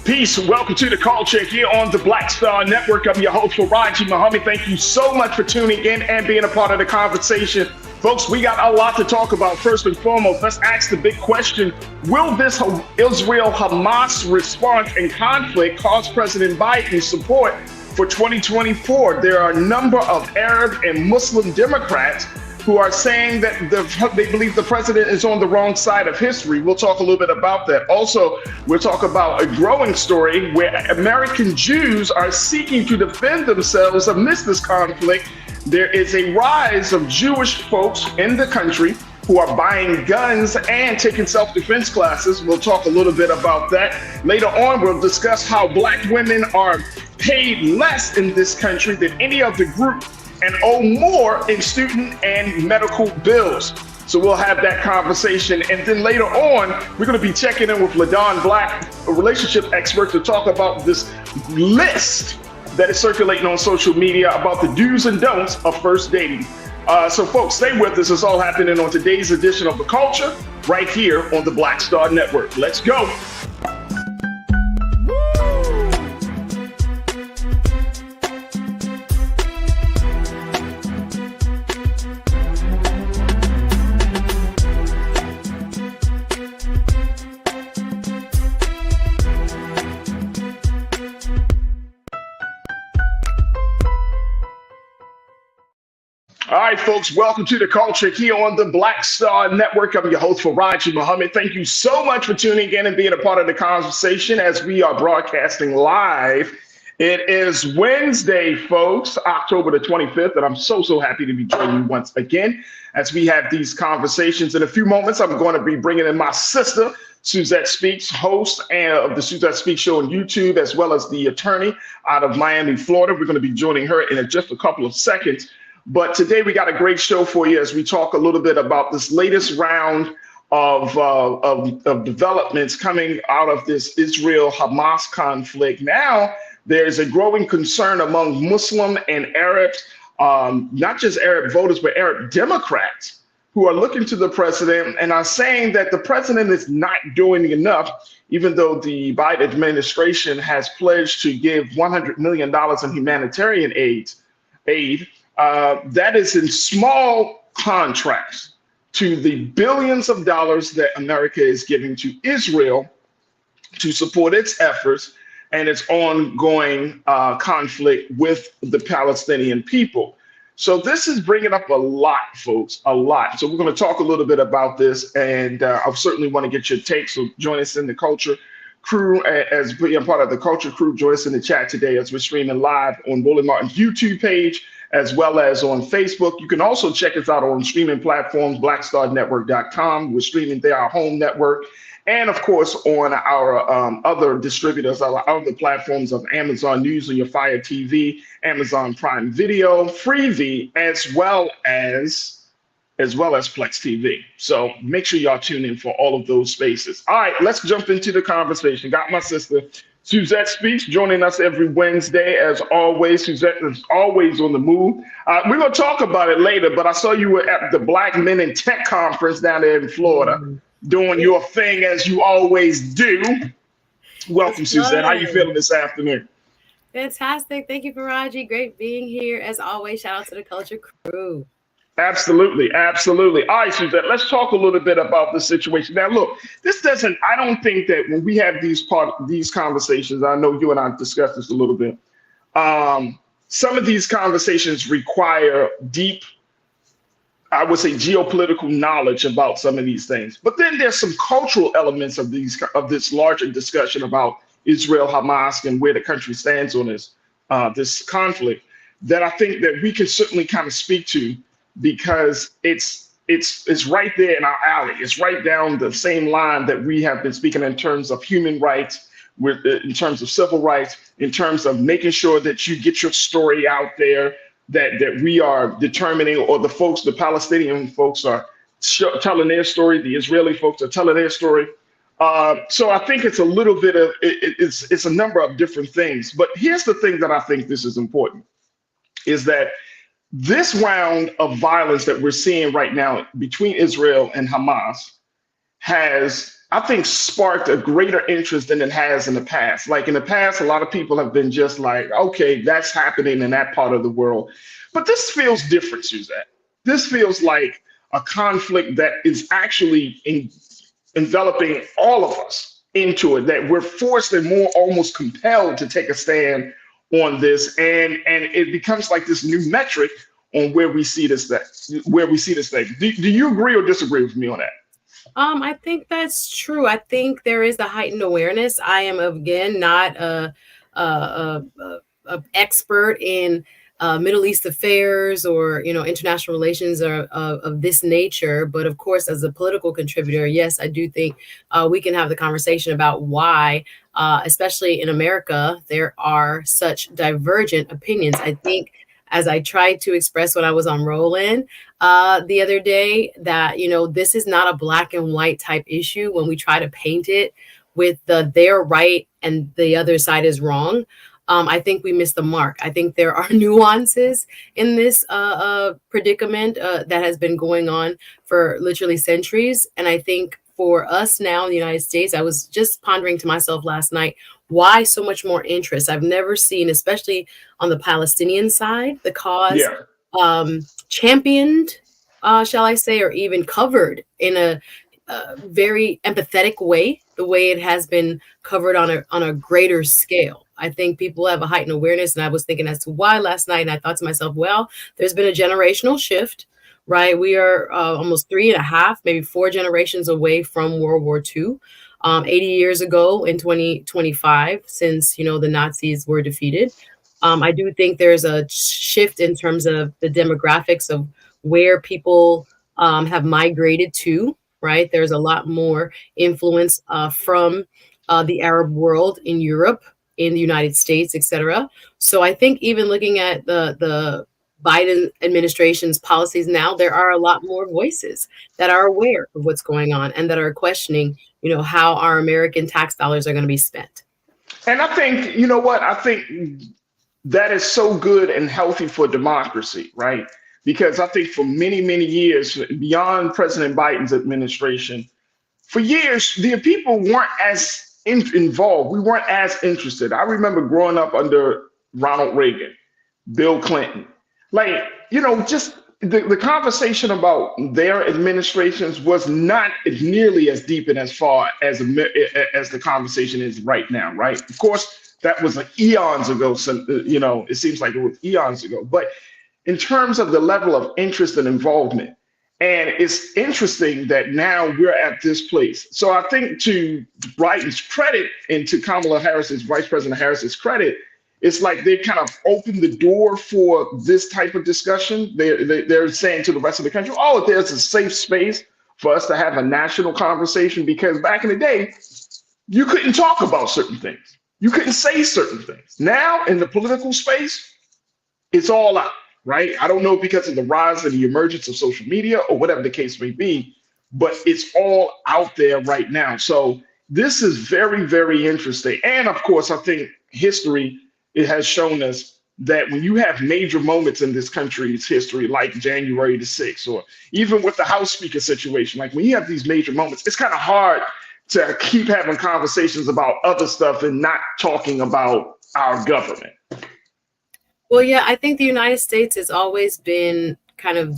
Peace. Welcome to the Call Check here on the Black Star Network. I'm your host, Farajii. Thank you so much for tuning in and being a part of the conversation. Folks, we got a lot to talk about. First and foremost, let's ask the big question. Will this Israel-Hamas response and conflict cause President Biden's support for 2024? There are a number of Arab and Muslim Democrats who are saying that they believe the president is on the wrong side of history. We'll talk a little bit about that. Also, we'll talk about a growing story where American Jews are seeking to defend themselves amidst this conflict. There is a rise of Jewish folks in the country who are buying guns and taking self-defense classes. We'll talk a little bit about that. Later on, we'll discuss how Black women are paid less in this country than any other group and owe more in student and medical bills. So we'll have that conversation. And then later on, we're going to be checking in with LaDon Black, a relationship expert, to talk about this list that is circulating on social media about the do's and don'ts of first dating. So folks, stay with us. It's all happening on today's edition of The Culture right here on the Black Star Network. Let's go. All right, folks, welcome to the Culture here on the Black Star Network. I'm your host, Farajii. Thank you so much for tuning in and being a part of the conversation as we are broadcasting live. It is Wednesday, folks, October the 25th, and I'm so happy to be joining you once again as we have these conversations. In a few moments, I'm going to be bringing in my sister, Suzette Speaks, host of the Suzette Speaks show on YouTube, as well as the attorney out of Miami, Florida. We're going to be joining her in just a couple of seconds. But today we got a great show for you as we talk a little bit about this latest round of developments coming out of this Israel-Hamas conflict. Now, there's a growing concern among Muslim and Arab, not just Arab voters, but Arab Democrats who are looking to the president and are saying that the president is not doing enough, even though the Biden administration has pledged to give $100 million in humanitarian aid. That is in small contrast to the billions of dollars that America is giving to Israel to support its efforts and its ongoing conflict with the Palestinian people. So this is bringing up a lot, folks, a lot. So we're going to talk a little bit about this, and I certainly want to get your take. So join us in the Culture Crew as being part of the Culture Crew. Join us in the chat today as we're streaming live on Roland Martin's YouTube page, as well as on Facebook. You can also check us out on streaming platforms, blackstarnetwork.com. We're streaming there, our home network, and of course on our other distributors, our other platforms of Amazon News on your Fire TV, Amazon Prime Video, Freevee, as well as Plex TV. So make sure y'all tune in for all of those spaces. All right, let's jump into the conversation. Got my sister Suzette Speaks joining us every Wednesday, as always. Suzette is always on the move. We're going to talk about it later, but I saw you were at the Black Men in Tech Conference down there in Florida, doing your thing as you always do. Welcome, Suzette. How you feeling this afternoon? Fantastic. Thank you, Farajii. Great being here. As always, shout out to the Culture Crew. Absolutely. Absolutely. All right, Suzette, let's talk a little bit about the situation. Now, look, I don't think that when we have these conversations, I know you and I discussed this a little bit, some of these conversations require deep, I would say, geopolitical knowledge about some of these things. But then there's some cultural elements of this larger discussion about Israel, Hamas, and where the country stands on this conflict that I think that we can certainly kind of speak to, because it's right there in our alley. It's right down the same line that we have been speaking in terms of human rights, in terms of civil rights, in terms of making sure that you get your story out there, that we are determining, or the Palestinian folks are telling their story, the Israeli folks are telling their story. So I think it's a little bit of, it's a number of different things. But here's the thing that I think this is important, is that this round of violence that we're seeing right now between Israel and Hamas has, I think, sparked a greater interest than it has in the past. Like in the past, a lot of people have been just like, okay, that's happening in that part of the world. But this feels different, Suzette. This feels like a conflict that is actually enveloping all of us into it, that we're forced and more almost compelled to take a stand on this. And it becomes like this new metric on where we see this thing. Do you agree or disagree with me on that? I think that's true. I think there is the heightened awareness. I am again not a expert in Middle East affairs or international relations or of this nature, but of course, as a political contributor, yes, I do think we can have the conversation about why, especially in America, there are such divergent opinions. I think, as I tried to express when I was on Roland the other day, that this is not a black and white type issue when we try to paint it with they're right and the other side is wrong. I think we missed the mark. I think there are nuances in this predicament that has been going on for literally centuries. And I think for us now in the United States, I was just pondering to myself last night, why so much more interest? I've never seen, especially on the Palestinian side, the cause Yeah. championed, shall I say, or even covered in a very empathetic way, the way it has been covered on a greater scale. I think people have a heightened awareness, and I was thinking as to why last night, and I thought to myself, well, there's been a generational shift, right? We are almost 3.5, maybe 4 generations away from World War II. 80 years ago in 2025, since the Nazis were defeated. I do think there's a shift in terms of the demographics of where people have migrated to, right? There's a lot more influence from the Arab world in Europe, in the United States, etc. So I think even looking at the Biden administration's policies now, there are a lot more voices that are aware of what's going on and that are questioning, how our American tax dollars are going to be spent. And I think, you know what? I think that is so good and healthy for democracy, right? Because I think for many, many years, beyond President Biden's administration, for years, the people weren't as involved. We weren't as interested. I remember growing up under Ronald Reagan, Bill Clinton. Like, just the conversation about their administrations was not nearly as deep and as far as the conversation is right now, right? Of course, that was like eons ago. So, it seems like it was eons ago. But in terms of the level of interest and involvement, and it's interesting that now we're at this place. So I think to Biden's credit and to Kamala Harris's, Vice President Harris's credit, it's like they kind of opened the door for this type of discussion. They're saying to the rest of the country, oh, there's a safe space for us to have a national conversation, because back in the day, you couldn't talk about certain things. You couldn't say certain things. Now in the political space, it's all out, right? I don't know because of the rise and the emergence of social media or whatever the case may be, but it's all out there right now. So this is very, very interesting. And of course, I think history, it has shown us that when you have major moments in this country's history, like January the 6th, or even with the House Speaker situation, like when you have these major moments, it's kind of hard to keep having conversations about other stuff and not talking about our government. Well, yeah, I think the United States has always been kind of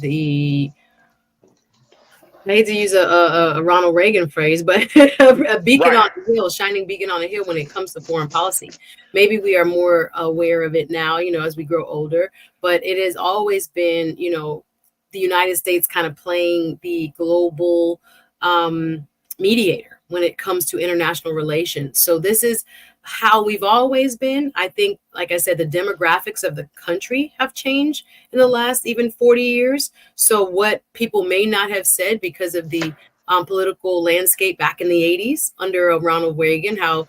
I hate to use a Ronald Reagan phrase, but a beacon Right. on the hill, shining beacon on the hill when it comes to foreign policy. Maybe we are more aware of it now, as we grow older, but it has always been, the United States kind of playing the global mediator when it comes to international relations. So this is how we've always been. I think, like I said, the demographics of the country have changed in the last even 40 years. So what people may not have said because of the political landscape back in the 80s under Ronald Reagan, how,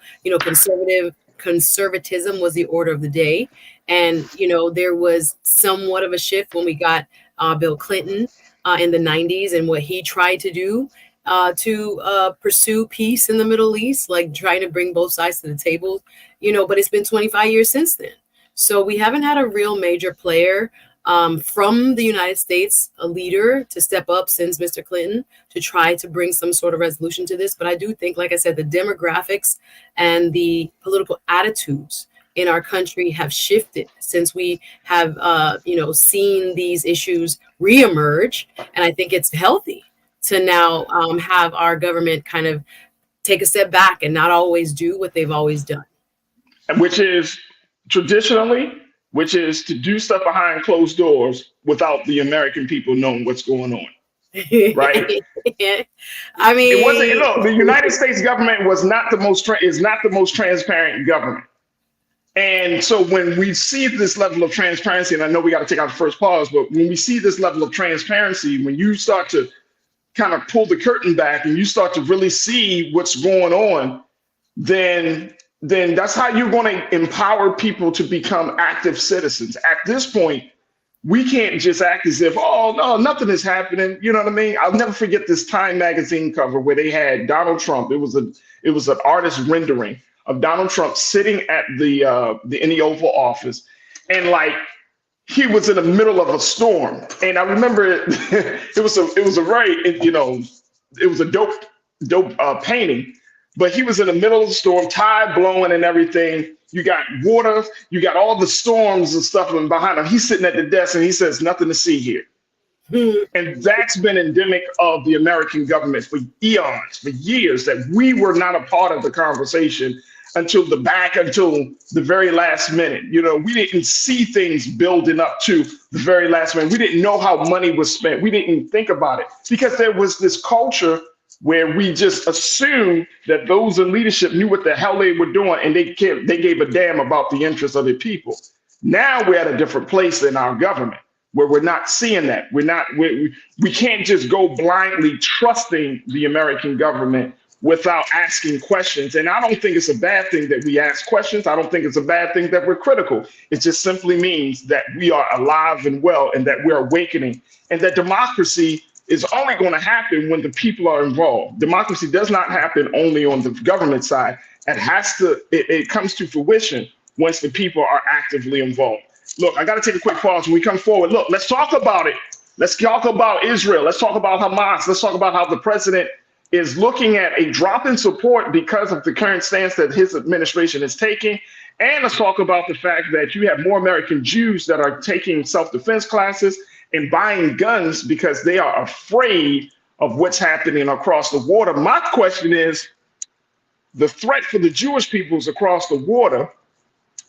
conservatism was the order of the day. And, there was somewhat of a shift when we got Bill Clinton in the 90s and what he tried to do to pursue peace in the Middle East, like trying to bring both sides to the table, but it's been 25 years since then. So we haven't had a real major player from the United States, a leader to step up since Mr. Clinton to try to bring some sort of resolution to this. But I do think, like I said, the demographics and the political attitudes in our country have shifted since we have, seen these issues reemerge. And I think it's healthy to now have our government kind of take a step back and not always do what they've always done. Which is to do stuff behind closed doors without the American people knowing what's going on. Right? I mean, it wasn't. Look, the United States government is not the most transparent government. And so when we see this level of transparency, and I know we got to take out the first pause, but when we see this level of transparency, when you start to kind of pull the curtain back and you start to really see what's going on, then that's how you're going to empower people to become active citizens. At this point, we can't just act as if, oh, no, nothing is happening. You know what I mean? I'll never forget this Time magazine cover where they had Donald Trump. It was an artist rendering of Donald Trump sitting at in the Oval Office, and like he was in the middle of a storm. And I remember it was a dope painting. But he was in the middle of the storm, tide blowing and everything. You got water, you got all the storms and stuff behind him. He's sitting at the desk and he says, nothing to see here. And that's been endemic of the American government for eons, for years, that we were not a part of the conversation until the very last minute. You know, we didn't see things building up to the very last minute. We didn't know how money was spent. We didn't think about it because there was this culture where we just assumed that those in leadership knew what the hell they were doing and they gave a damn about the interests of the people. Now we're at a different place in our government where we're not seeing that. We can't just go blindly trusting the American government without asking questions. And I don't think it's a bad thing that we ask questions. I don't think it's a bad thing that we're critical. It just simply means that we are alive and well and that we're awakening, and that democracy is only going to happen when the people are involved. Democracy does not happen only on the government side. It comes to fruition once the people are actively involved. Look, I got to take a quick pause when we come forward. Look, let's talk about it. Let's talk about Israel. Let's talk about Hamas. Let's talk about how the president is looking at a drop in support because of the current stance that his administration is taking. And let's talk about the fact that you have more American Jews that are taking self-defense classes and buying guns because they are afraid of what's happening across the water. My question is, the threat for the Jewish peoples across the water,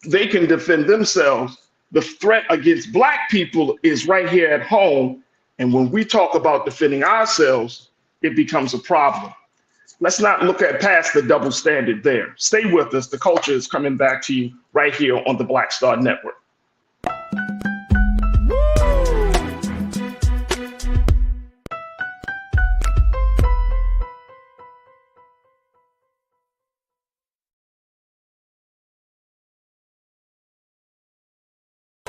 they can defend themselves. The threat against Black people is right here at home. And when we talk about defending ourselves, it becomes a problem. Let's not look at past the double standard there. Stay with us. The culture is coming back to you right here on the Black Star Network.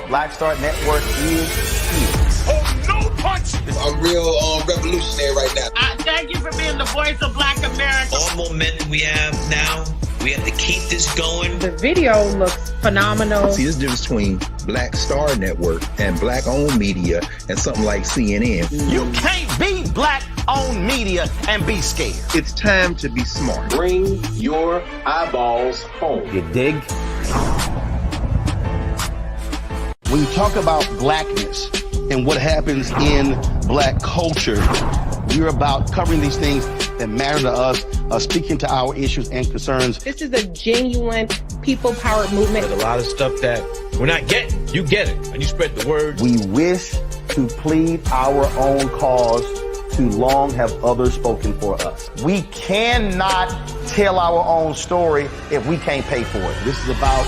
Black Star Network is here. Oh, no punch! I'm real revolutionary right now. Thank you for being the voice of Black America. All momentum we have now, we have to keep this going. The video looks phenomenal. See, this difference between Black Star Network and Black-owned media and something like CNN. You can't be Black-owned media and be scared. It's time to be smart. Bring your eyeballs home. You dig? When you talk about Blackness and what happens in Black culture, we're about covering these things that matter to us, speaking to our issues and concerns. This is a genuine people-powered movement. There's a lot of stuff that we're not getting. You get it, and you spread the word. We wish to plead our own cause. Too long have others spoken for us. We cannot tell our own story if we can't pay for it. This is about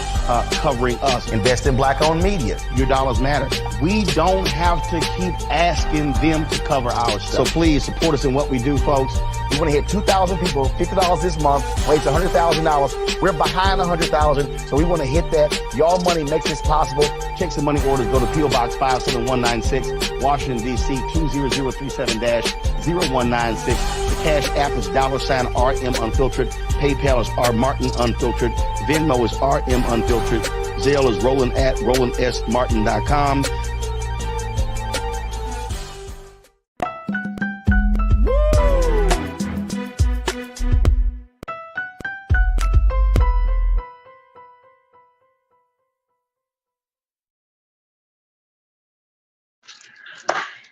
covering us. Invest in Black-owned media. Your dollars matter. We don't have to keep asking them to cover our stuff. So please support us in what we do, folks. We want to hit 2,000 people, $50 this month, raise $100,000. We're behind 100,000, so we want to hit that. Your money makes this possible. Checks and money orders go to P.O. Box 57196, Washington, D.C. 20037-0196. The Cash App is $RM Unfiltered. PayPal is R Martin Unfiltered. Venmo is RM Unfiltered. Zelle is Roland at RolandSMartin.com.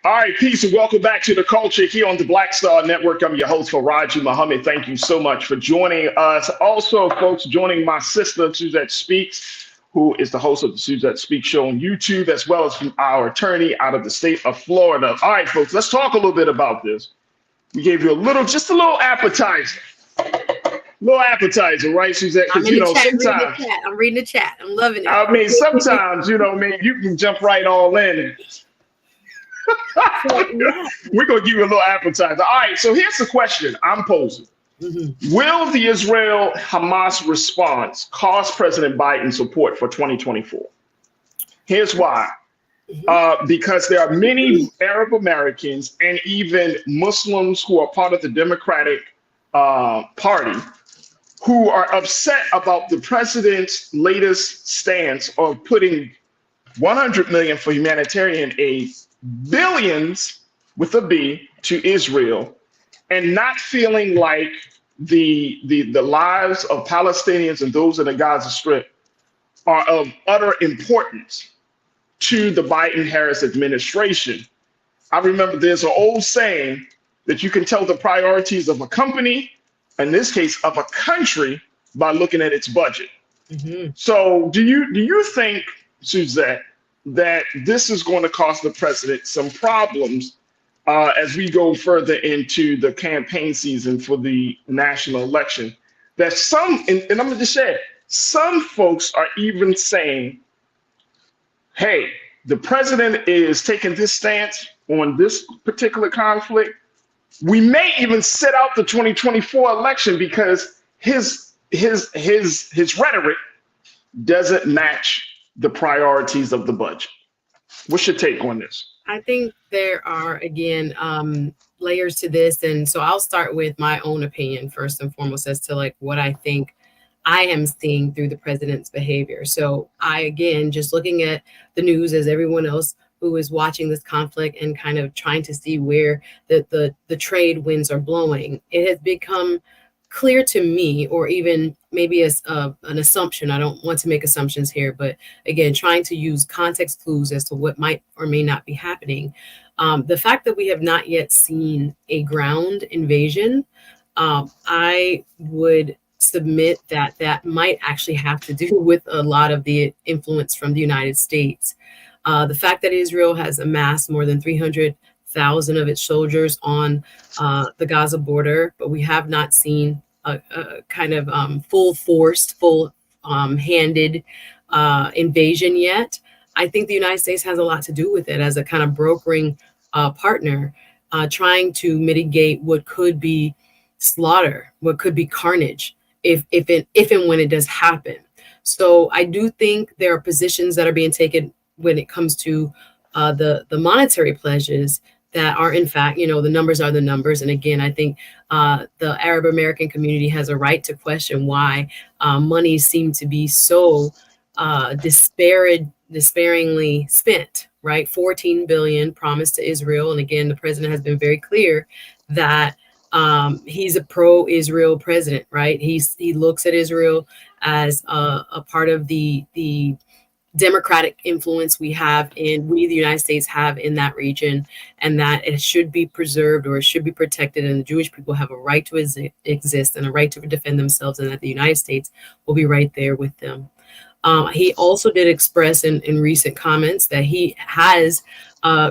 All right, peace and welcome back to the culture here on the Black Star Network. I'm your host, Farajii Muhammad. Thank you so much for joining us. Also, folks, joining my sister, Suzette Speaks, who is the host of the Suzette Speaks show on YouTube, as well as our attorney out of the state of Florida. All right, folks, let's talk a little bit about this. We gave you just a little appetizer. Little appetizer, right, Suzette? Because, sometimes I'm reading the chat. I'm loving it. I mean, sometimes, you can jump right all in. We're going to give you a little appetizer. All right, so here's the question I'm posing. Mm-hmm. Will the Israel-Hamas response cost President Biden support for 2024? Here's why. Because there are many Arab Americans and even Muslims who are part of the Democratic Party who are upset about the president's latest stance of putting $100 million for humanitarian aid, billions with a B, to Israel, and not feeling like the lives of Palestinians and those in the Gaza Strip are of utter importance to the Biden-Harris administration. I remember there's an old saying that you can tell the priorities of a company, in this case of a country, by looking at its budget. Mm-hmm. So do you think, Suzette, that this is going to cause the president some problems as we go further into the campaign season for the national election? That and I'm going to just say, some folks are even saying, hey, the president is taking this stance on this particular conflict. We may even sit out the 2024 election because his rhetoric doesn't match the priorities of the budget. What's your take on this? I think there are, again, layers to this. And so I'll start with my own opinion first and foremost as to like what I think I am seeing through the president's behavior. So again, just looking at the news as everyone else who is watching this conflict and kind of trying to see where the trade winds are blowing, it has become clear to me, or even maybe as an assumption. I don't want to make assumptions here, but again, trying to use context clues as to what might or may not be happening. The fact that we have not yet seen a ground invasion, I would submit that might actually have to do with a lot of the influence from the United States. The fact that Israel has amassed more than 300,000 of its soldiers on the Gaza border, but we have not seen a kind of full-handed invasion yet. I think the United States has a lot to do with it as a kind of brokering partner, trying to mitigate what could be slaughter, what could be carnage, if and when it does happen. So I do think there are positions that are being taken when it comes to the monetary pledges that are, in fact, the numbers are the numbers. And again, I think the Arab American community has a right to question why money seem to be so despairingly spent, right? 14 billion promised to Israel. And again, the president has been very clear that he's a pro-Israel president, right? He looks at Israel as a part of the democratic influence we the United States have in that region, and that it should be preserved or it should be protected, and the Jewish people have a right to exist and a right to defend themselves, and that the United States will be right there with them. He also did express in recent comments that he has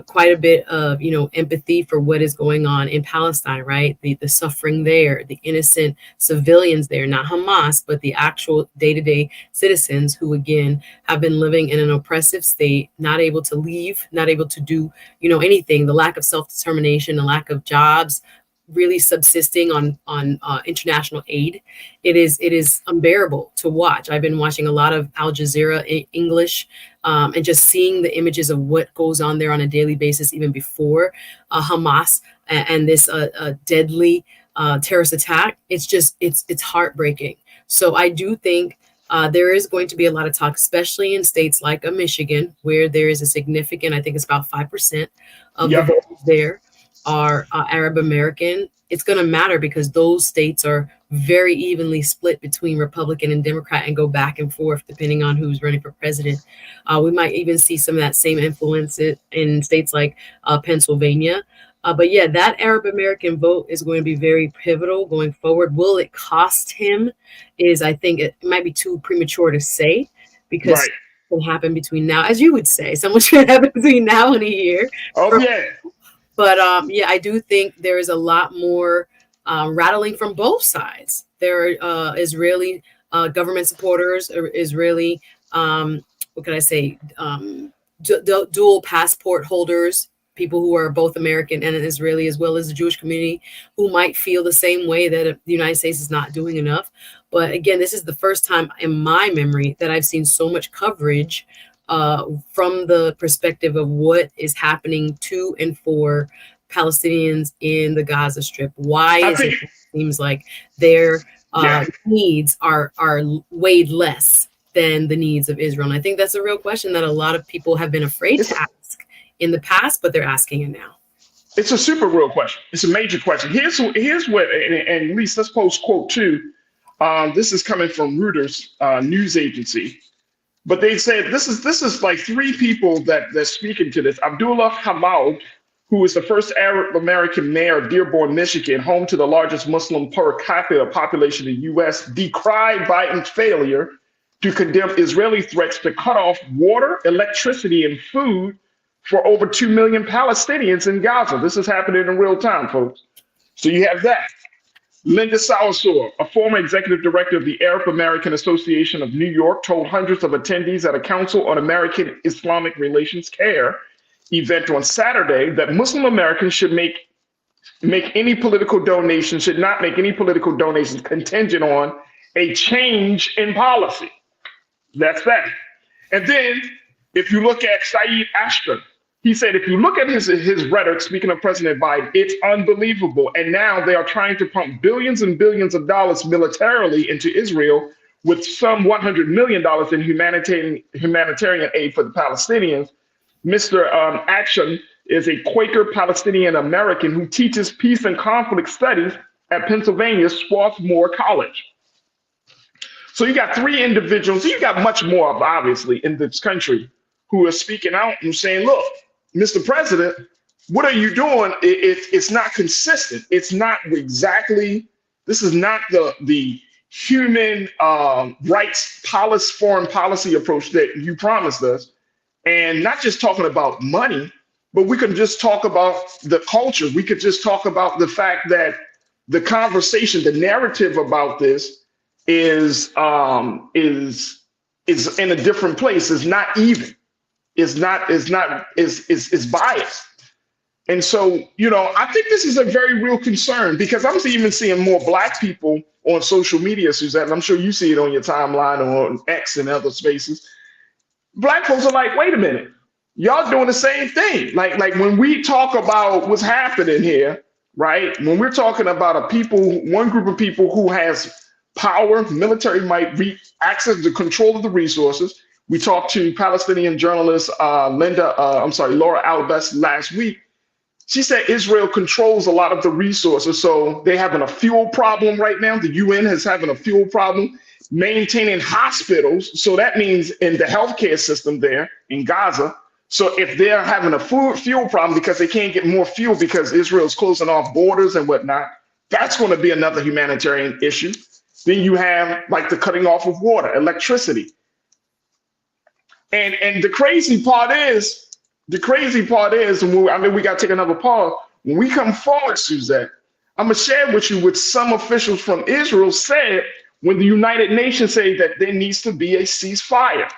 quite a bit of, empathy for what is going on in Palestine, right? The suffering there, the innocent civilians there, not Hamas, but the actual day-to-day citizens who, again, have been living in an oppressive state, not able to leave, not able to do, anything, the lack of self-determination, the lack of jobs, really subsisting on international aid. It is unbearable to watch. I've been watching a lot of Al Jazeera English and just seeing the images of what goes on there on a daily basis, even before Hamas and this deadly terrorist attack. It's heartbreaking. So I do think there is going to be a lot of talk, especially in states like Michigan, where there is a significant, I think it's about 5% of the voters there are Arab American. it's going to matter because those states are very evenly split between Republican and Democrat and go back and forth depending on who's running for president. We might even see some of that same influence in states like Pennsylvania. But yeah, that Arab American vote is going to be very pivotal going forward. Will it cost him? I think it might be too premature to say, because Right. it can happen between now, as you would say, so much can happen between now and a year. Oh, yeah. But yeah, I do think there is a lot more rattling from both sides. There are Israeli government supporters, Israeli, what can I say, dual passport holders, people who are both American and Israeli, as well as the Jewish community, who might feel the same way that the United States is not doing enough. But again, this is the first time in my memory that I've seen so much coverage from the perspective of what is happening to and for Palestinians in the Gaza Strip. Why is it seems like their needs are weighed less than the needs of Israel? And I think that's a real question that a lot of people have been afraid to ask in the past, but they're asking it now. It's a super real question. It's a major question. Here's what, and at least let's post quote two. This is coming from Reuters news agency, but they said this is like three people that's speaking to this. Abdullah Hamad, who is the first Arab American mayor of Dearborn, Michigan, home to the largest Muslim per capita population in the U.S., decried Biden's failure to condemn Israeli threats to cut off water, electricity, and food for over 2 million Palestinians in Gaza. This is happening in real time, folks. So you have that. Linda Salazar, a former executive director of the Arab American Association of New York, told hundreds of attendees at a Council on American Islamic Relations CARE event on Saturday that Muslim Americans should not make any political donations contingent on a change in policy. That's that. And then if you look at Saeed Ashton, he said, if you look at his rhetoric, speaking of President Biden, it's unbelievable. And now they are trying to pump billions and billions of dollars militarily into Israel, with some $100 million in humanitarian aid for the Palestinians. Mr. Action is a Quaker Palestinian American who teaches peace and conflict studies at Pennsylvania's Swarthmore College. So you got three individuals, you got much more, obviously, in this country, who are speaking out and saying, look, Mr. President, what are you doing? It's not consistent. It's not exactly, this is not the human rights foreign policy approach that you promised us. And not just talking about money, but we could just talk about the culture. We could just talk about the fact that the conversation, the narrative about this is in a different place, is not even. Is biased. And so, I think this is a very real concern, because I'm even seeing more Black people on social media, Suzette. I'm sure you see it on your timeline or on X and other spaces. Black folks are like, wait a minute, y'all doing the same thing. Like when we talk about what's happening here, right? When we're talking about one group of people who has power, military might, access to control of the resources. We talked to Palestinian journalist Laura Albest last week. She said Israel controls a lot of the resources. So they're having a fuel problem right now. The UN is having a fuel problem, maintaining hospitals. So that means in the healthcare system there in Gaza. So if they're having a fuel problem because they can't get more fuel because Israel's closing off borders and whatnot, that's going to be another humanitarian issue. Then you have like the cutting off of water, electricity. And the crazy part is, we got to take another pause. When we come forward, Suzette, I'm going to share with you what some officials from Israel said when the United Nations say that there needs to be a ceasefire.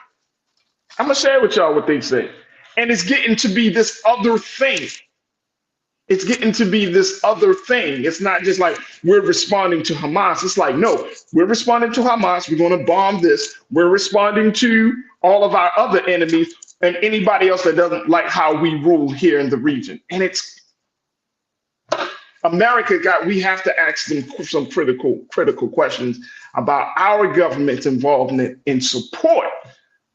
I'm going to share with y'all what they say. And it's getting to be this other thing. It's getting to be this other thing. It's not just like we're responding to Hamas. It's like, no, we're responding to Hamas. We're going to bomb this. We're responding to all of our other enemies and anybody else that doesn't like how we rule here in the region. And it's America we have to ask them some critical questions about our government's involvement in support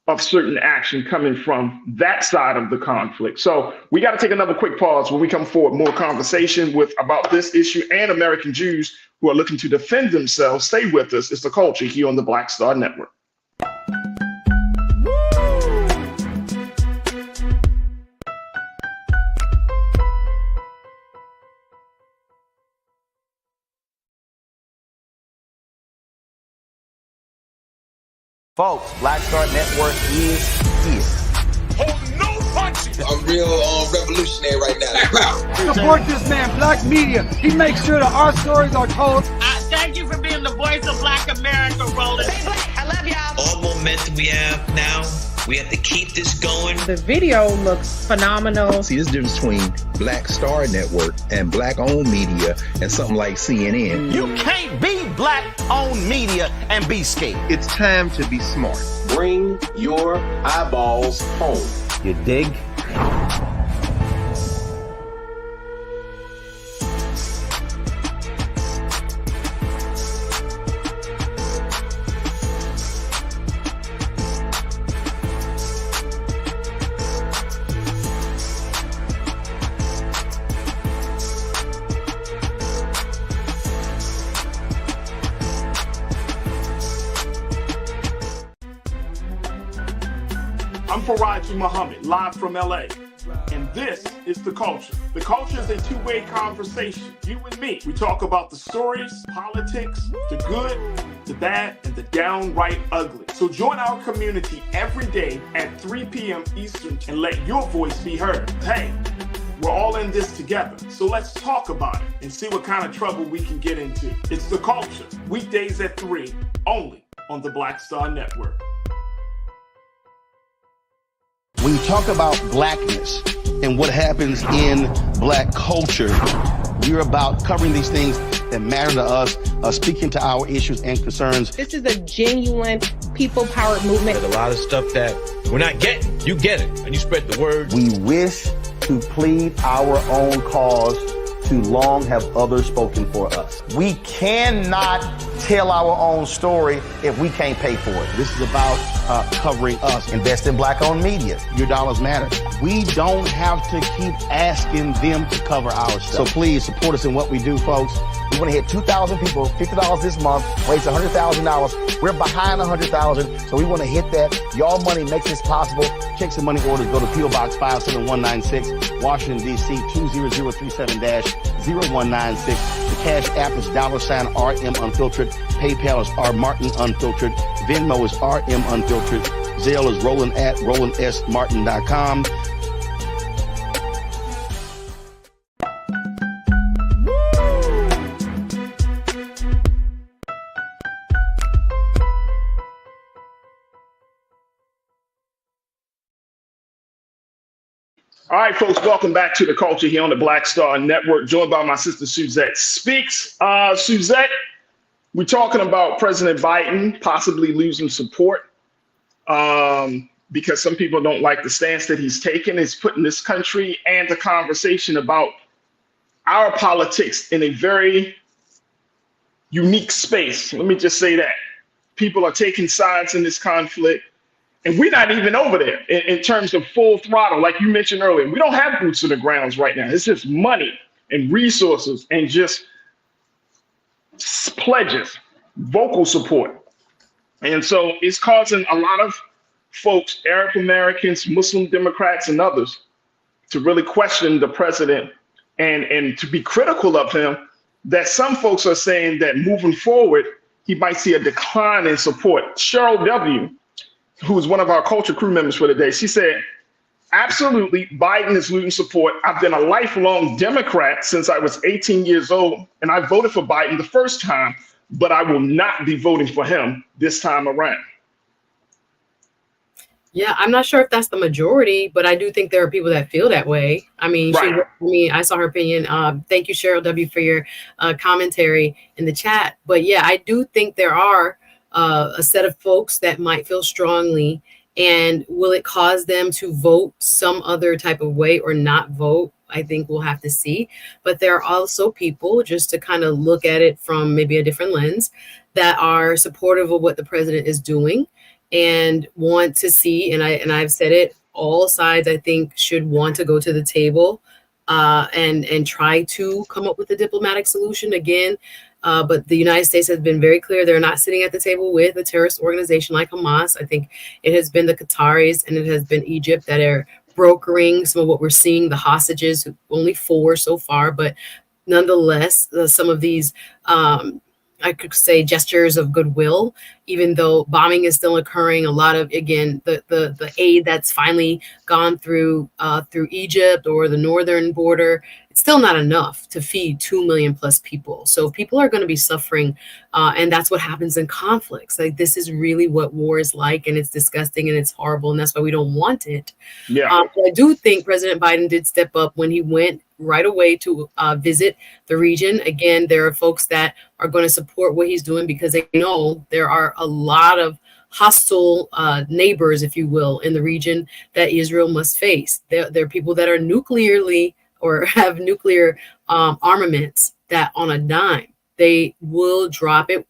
of certain action coming from that side of the conflict. So we got to take another quick pause. When we come forward, more conversation with about this issue and American Jews who are looking to defend themselves. Stay with us. It's The Culture here on the Black Star Network. Folks, Black Star Network is here. Hold no punches. I'm real revolutionary right now. Support this man, Black Media. He makes sure that our stories are told. Thank you for being the voice of Black America, Roland. Stay black. I love y'all. All momentum we have now, we have to keep this going. The video looks phenomenal. See, this difference between Black Star Network and black-owned media and something like CNN. You can't be black-owned media and be scared. It's time to be smart. Bring your eyeballs home. You dig? I'm Farajii Muhammad, live from LA. And this is The Culture. The Culture is a two-way conversation. You and me. We talk about the stories, politics, the good, the bad, and the downright ugly. So join our community every day at 3 p.m. Eastern and let your voice be heard. Hey, we're all in this together. So let's talk about it and see what kind of trouble we can get into. It's The Culture, weekdays at 3, only on the Black Star Network. When you talk about blackness and what happens in black culture, you're about covering these things that matter to us, speaking to our issues and concerns. This is a genuine people-powered movement. There's a lot of stuff that we're not getting. You get it, and you spread the word. We wish to plead our own cause. Too long have others spoken for us. We cannot tell our own story if we can't pay for it. This is about covering us. Invest in black-owned media. Your dollars matter. We don't have to keep asking them to cover our stuff. So please support us in what we do, folks. We want to hit 2,000 people, $50 this month, raise $100,000. We're behind 100,000, so we want to hit that. Y'all money makes this possible. Check some money orders. Go to P.O. Box 57196, Washington, D.C. 20037-0196. The Cash App is $RM Unfiltered. PayPal is R Martin Unfiltered. Venmo is RM Unfiltered. Zelle is Roland at RolandSMartin.com. All right, folks, welcome back to The Culture here on the Black Star Network, joined by my sister Suzette Speaks. Suzette, we're talking about President Biden possibly losing support because some people don't like the stance that he's taken. It's putting this country and the conversation about our politics in a very unique space. Let me just say that. People are taking sides in this conflict. And we're not even over there in terms of full throttle, like you mentioned earlier. We don't have boots on the grounds right now. It's just money and resources and just pledges, vocal support. And so it's causing a lot of folks, Arab Americans, Muslim Democrats, and others to really question the president and to be critical of him, that some folks are saying that moving forward, he might see a decline in support. Cheryl W., who is one of our culture crew members for the day, she said, absolutely, Biden is losing support. I've been a lifelong Democrat since I was 18 years old, and I voted for Biden the first time, but I will not be voting for him this time around. Yeah, I'm not sure if that's the majority, but I do think there are people that feel that way. I mean, Right. I saw her opinion. Thank you, Cheryl W., for your commentary in the chat. But yeah, I do think there are a set of folks that might feel strongly, and will it cause them to vote some other type of way or not vote? I think we'll have to see. But there are also people, just to kind of look at it from maybe a different lens, that are supportive of what the president is doing and want to see, and I've said it, all sides I think should want to go to the table and try to come up with a diplomatic solution again. But the United States has been very clear they're not sitting at the table with a terrorist organization like Hamas. I think it has been the Qataris and it has been Egypt that are brokering some of what we're seeing, the hostages, only 4 so far, but nonetheless, some of these I could say gestures of goodwill, even though bombing is still occurring. A lot of, again, the aid that's finally gone through Egypt or the northern border, it's still not enough to feed 2 million plus people. So people are going to be suffering, and that's what happens in conflicts. Like, this is really what war is like, and it's disgusting and it's horrible, and that's why we don't want it. Yeah. But I do think President Biden did step up when he went right away to visit the region. Again, there are folks that are going to support what he's doing because they know there are a lot of hostile neighbors, if you will, in the region that Israel must face. There are people that are nuclearly or have nuclear armaments that on a dime, they will drop it,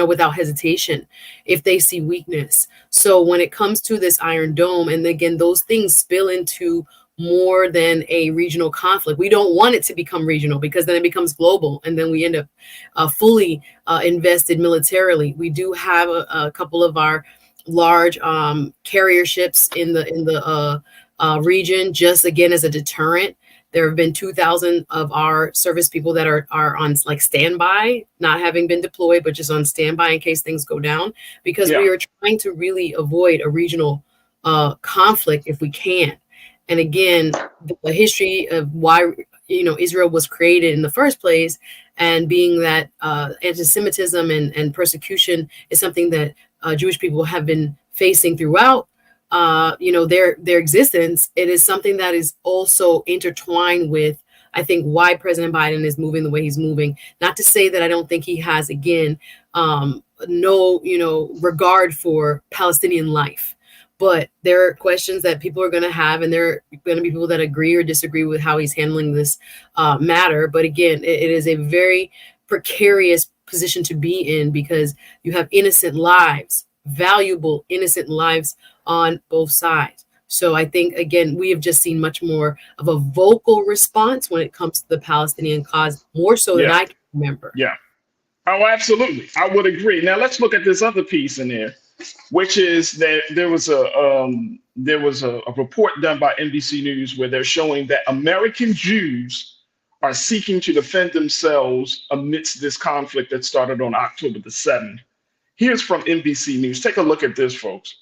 without hesitation if they see weakness. So when it comes to this Iron Dome, and again, those things spill into more than a regional conflict. We don't want it to become regional because then it becomes global, and then we end up fully invested militarily. We do have a couple of our large carrier ships in the region, just again as a deterrent. There have been 2,000 of our service people that are on like standby, not having been deployed, but just on standby in case things go down, because we are trying to really avoid a regional conflict if we can. And again, the history of why Israel was created in the first place, and being that anti-Semitism and persecution is something that Jewish people have been facing throughout their existence. It is something that is also intertwined with, I think, why President Biden is moving the way he's moving. Not to say that I don't think he has, again, no regard for Palestinian life. But there are questions that people are going to have, and there are going to be people that agree or disagree with how he's handling this matter. But again, it is a very precarious position to be in because you have innocent lives, valuable innocent lives on both sides. So I think, again, we have just seen much more of a vocal response when it comes to the Palestinian cause, more so than I can remember. Yeah. Oh, absolutely. I would agree. Now let's look at this other piece in there, which is that there was a report done by NBC News where they're showing that American Jews are seeking to defend themselves amidst this conflict that started on October the 7th. Here's from NBC News. Take a look at this, folks.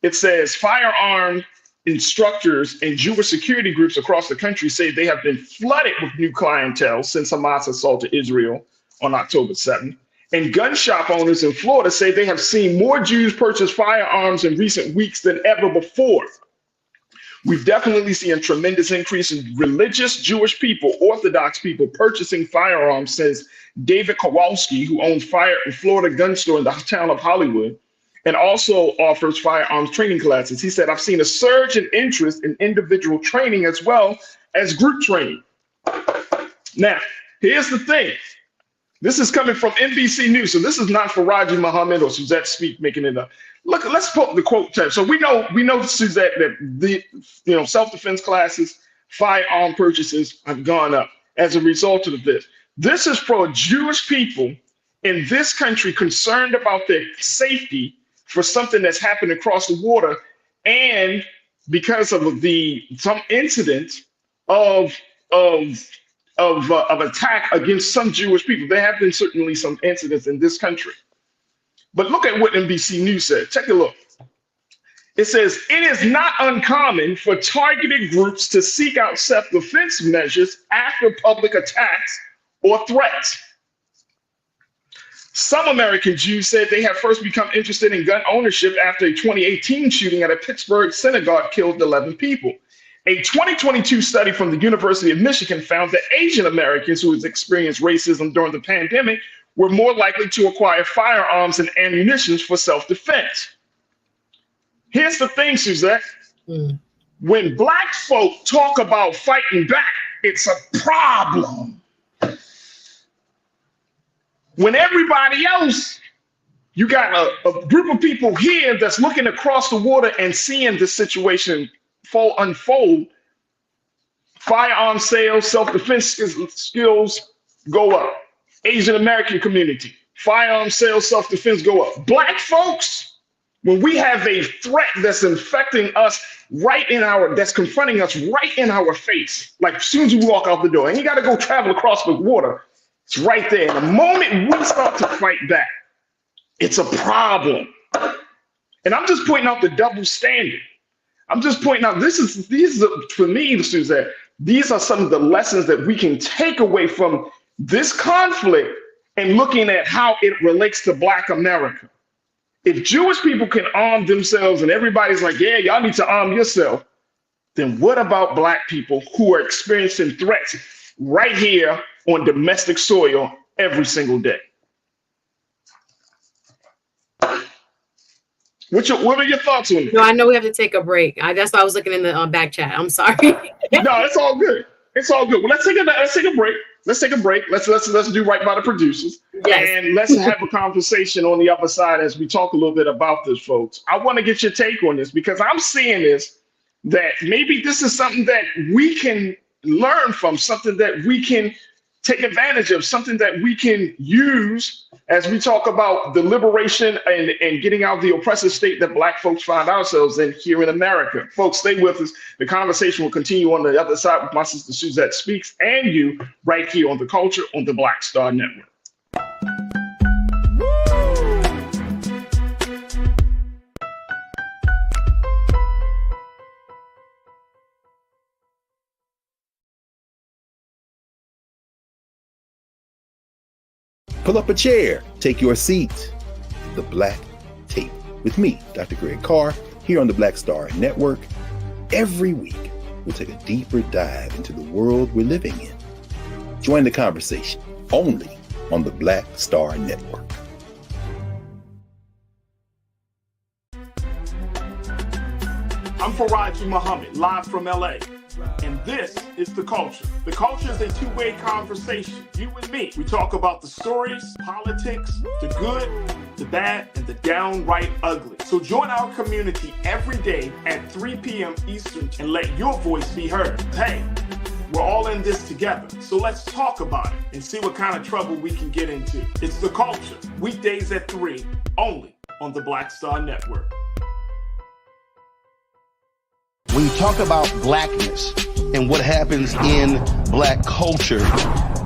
It says firearm instructors and Jewish security groups across the country say they have been flooded with new clientele since Hamas assaulted Israel on October 7th. And gun shop owners in Florida say they have seen more Jews purchase firearms in recent weeks than ever before. We've definitely seen a tremendous increase in religious Jewish people, Orthodox people, purchasing firearms since David Kowalski, who owns Florida gun store in the town of Hollywood, and also offers firearms training classes. He said, I've seen a surge in interest in individual training as well as group training. Now, here's the thing. This is coming from NBC News, so this is not Farajii Muhammad or Suzette Speak making it up. Look, let's put the quote tag. So we know Suzette that the self-defense classes, firearm purchases have gone up as a result of this. This is for Jewish people in this country concerned about their safety for something that's happened across the water, and because of some incident of attack against some Jewish people. There have been certainly some incidents in this country. But look at what NBC News said. Take a look. It says, it is not uncommon for targeted groups to seek out self-defense measures after public attacks or threats. Some American Jews said they have first become interested in gun ownership after a 2018 shooting at a Pittsburgh synagogue killed 11 people. A 2022 study from the University of Michigan found that Asian Americans who has experienced racism during the pandemic were more likely to acquire firearms and ammunition for self-defense. Here's the thing, Suzette. When Black folk talk about fighting back, it's a problem. When everybody else You got a group of people here that's looking across the water and seeing this situation unfold. Firearm sales, self-defense skills go up. Asian American community, firearm sales, self-defense go up. Black folks, when we have a threat that's infecting us that's confronting us right in our face, like as soon as we walk out the door, and you got to go travel across the water, it's right there. And the moment we start to fight back, it's a problem. And I'm just pointing out the double standard. I'm just pointing out these are for me, Suzette, these are some of the lessons that we can take away from this conflict and looking at how it relates to Black America. If Jewish people can arm themselves and everybody's like, yeah, y'all need to arm yourself, then what about Black people who are experiencing threats right here on domestic soil every single day? What are your thoughts on it? No, I know we have to take a break. That's why I was looking in the back chat. I'm sorry. No, it's all good. It's all good. Well, let's take a break. Let's take a break. Let's do right by the producers. Yes. And let's have a conversation on the other side as we talk a little bit about this, folks. I want to get your take on this because I'm seeing this, that maybe this is something that we can learn from, something that we can take advantage of, something that we can use as we talk about the liberation and getting out of the oppressive state that Black folks find ourselves in here in America. Folks, stay with us. The conversation will continue on the other side with my sister Suzette Speaks and you right here on The Culture on the Black Star Network. Pull up a chair, take your seat. The Black Tape with me, Dr. Greg Carr, here on the Black Star Network. Every week, we'll take a deeper dive into the world we're living in. Join the conversation only on the Black Star Network. I'm Farajii Muhammad, live from LA. And this is The Culture. The Culture is a two-way conversation. You and me. We talk about the stories, politics, the good, the bad, and the downright ugly. So join our community every day at 3 p.m. Eastern and let your voice be heard. Hey, we're all in this together. So let's talk about it and see what kind of trouble we can get into. It's The Culture, weekdays at 3, only on the Black Star Network. When you talk about blackness and what happens in Black culture,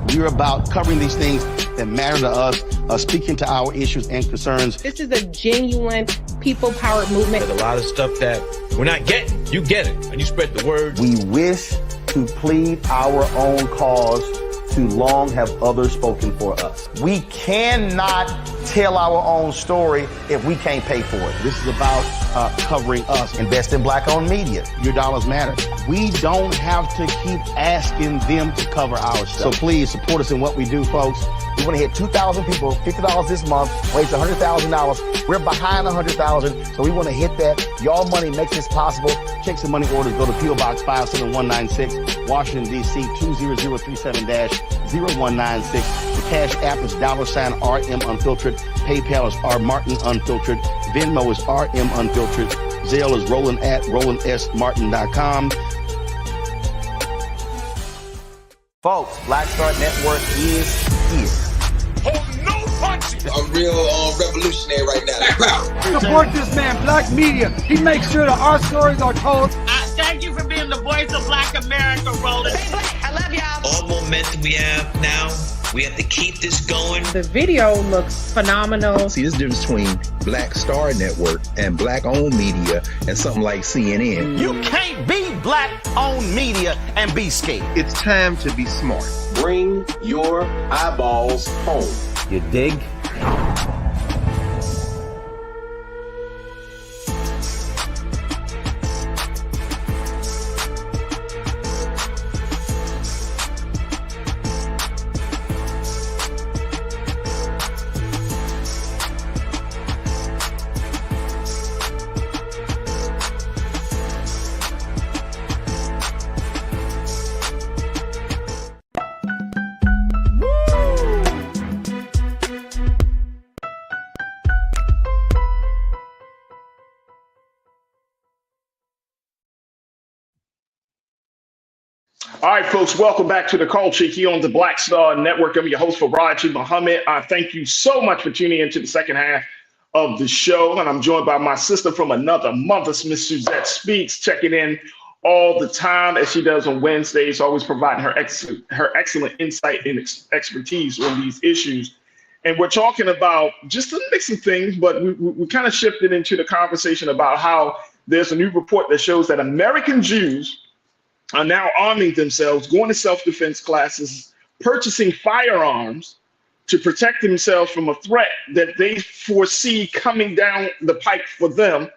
we're about covering these things that matter to us, speaking to our issues and concerns. This is a genuine people-powered movement. There's a lot of stuff that we're not getting. You get it, and you spread the word. We wish to plead our own cause. Too long have others spoken for us. We cannot tell our own story if we can't pay for it. This is about covering us. Invest in Black-owned media. Your dollars matter. We don't have to keep asking them to cover our stuff. So please support us in what we do, folks. We want to hit 2,000 people, $50 this month, raise $100,000. We're behind 100,000, so we want to hit that. Y'all money makes this possible. Checks and money orders go to P.O. Box 57196, Washington, D.C. 20037-0196. The Cash App is $RM Unfiltered. PayPal is R Martin Unfiltered. Venmo is RM Unfiltered. Zelle is Roland@RolandSMartin.com. Folks, Black Star Network is here. Oh, no punches! I'm real revolutionary right now. Support this man, Black media. He makes sure that our stories are told. Thank you for being the voice of Black America, Roland. I love y'all. All momentum we have now, we have to keep this going. The video looks phenomenal. See, this difference between Black Star Network and Black-owned media and something like CNN. You can't be Black-owned media and be scared. It's time to be smart. Bring your eyeballs home. You dig? All right, folks, welcome back to the culture here on the Black Star Network. I'm your host, Farajii Muhammad. Thank you so much for tuning into the second half of the show. And I'm joined by my sister from another mother, Miss Suzette Speaks, checking in all the time as she does on Wednesdays, always providing her excellent insight and expertise on these issues. And we're talking about just a mix of things, but we kind of shifted into the conversation about how there's a new report that shows that American Jews are now arming themselves, going to self-defense classes, purchasing firearms to protect themselves from a threat that they foresee coming down the pike for them.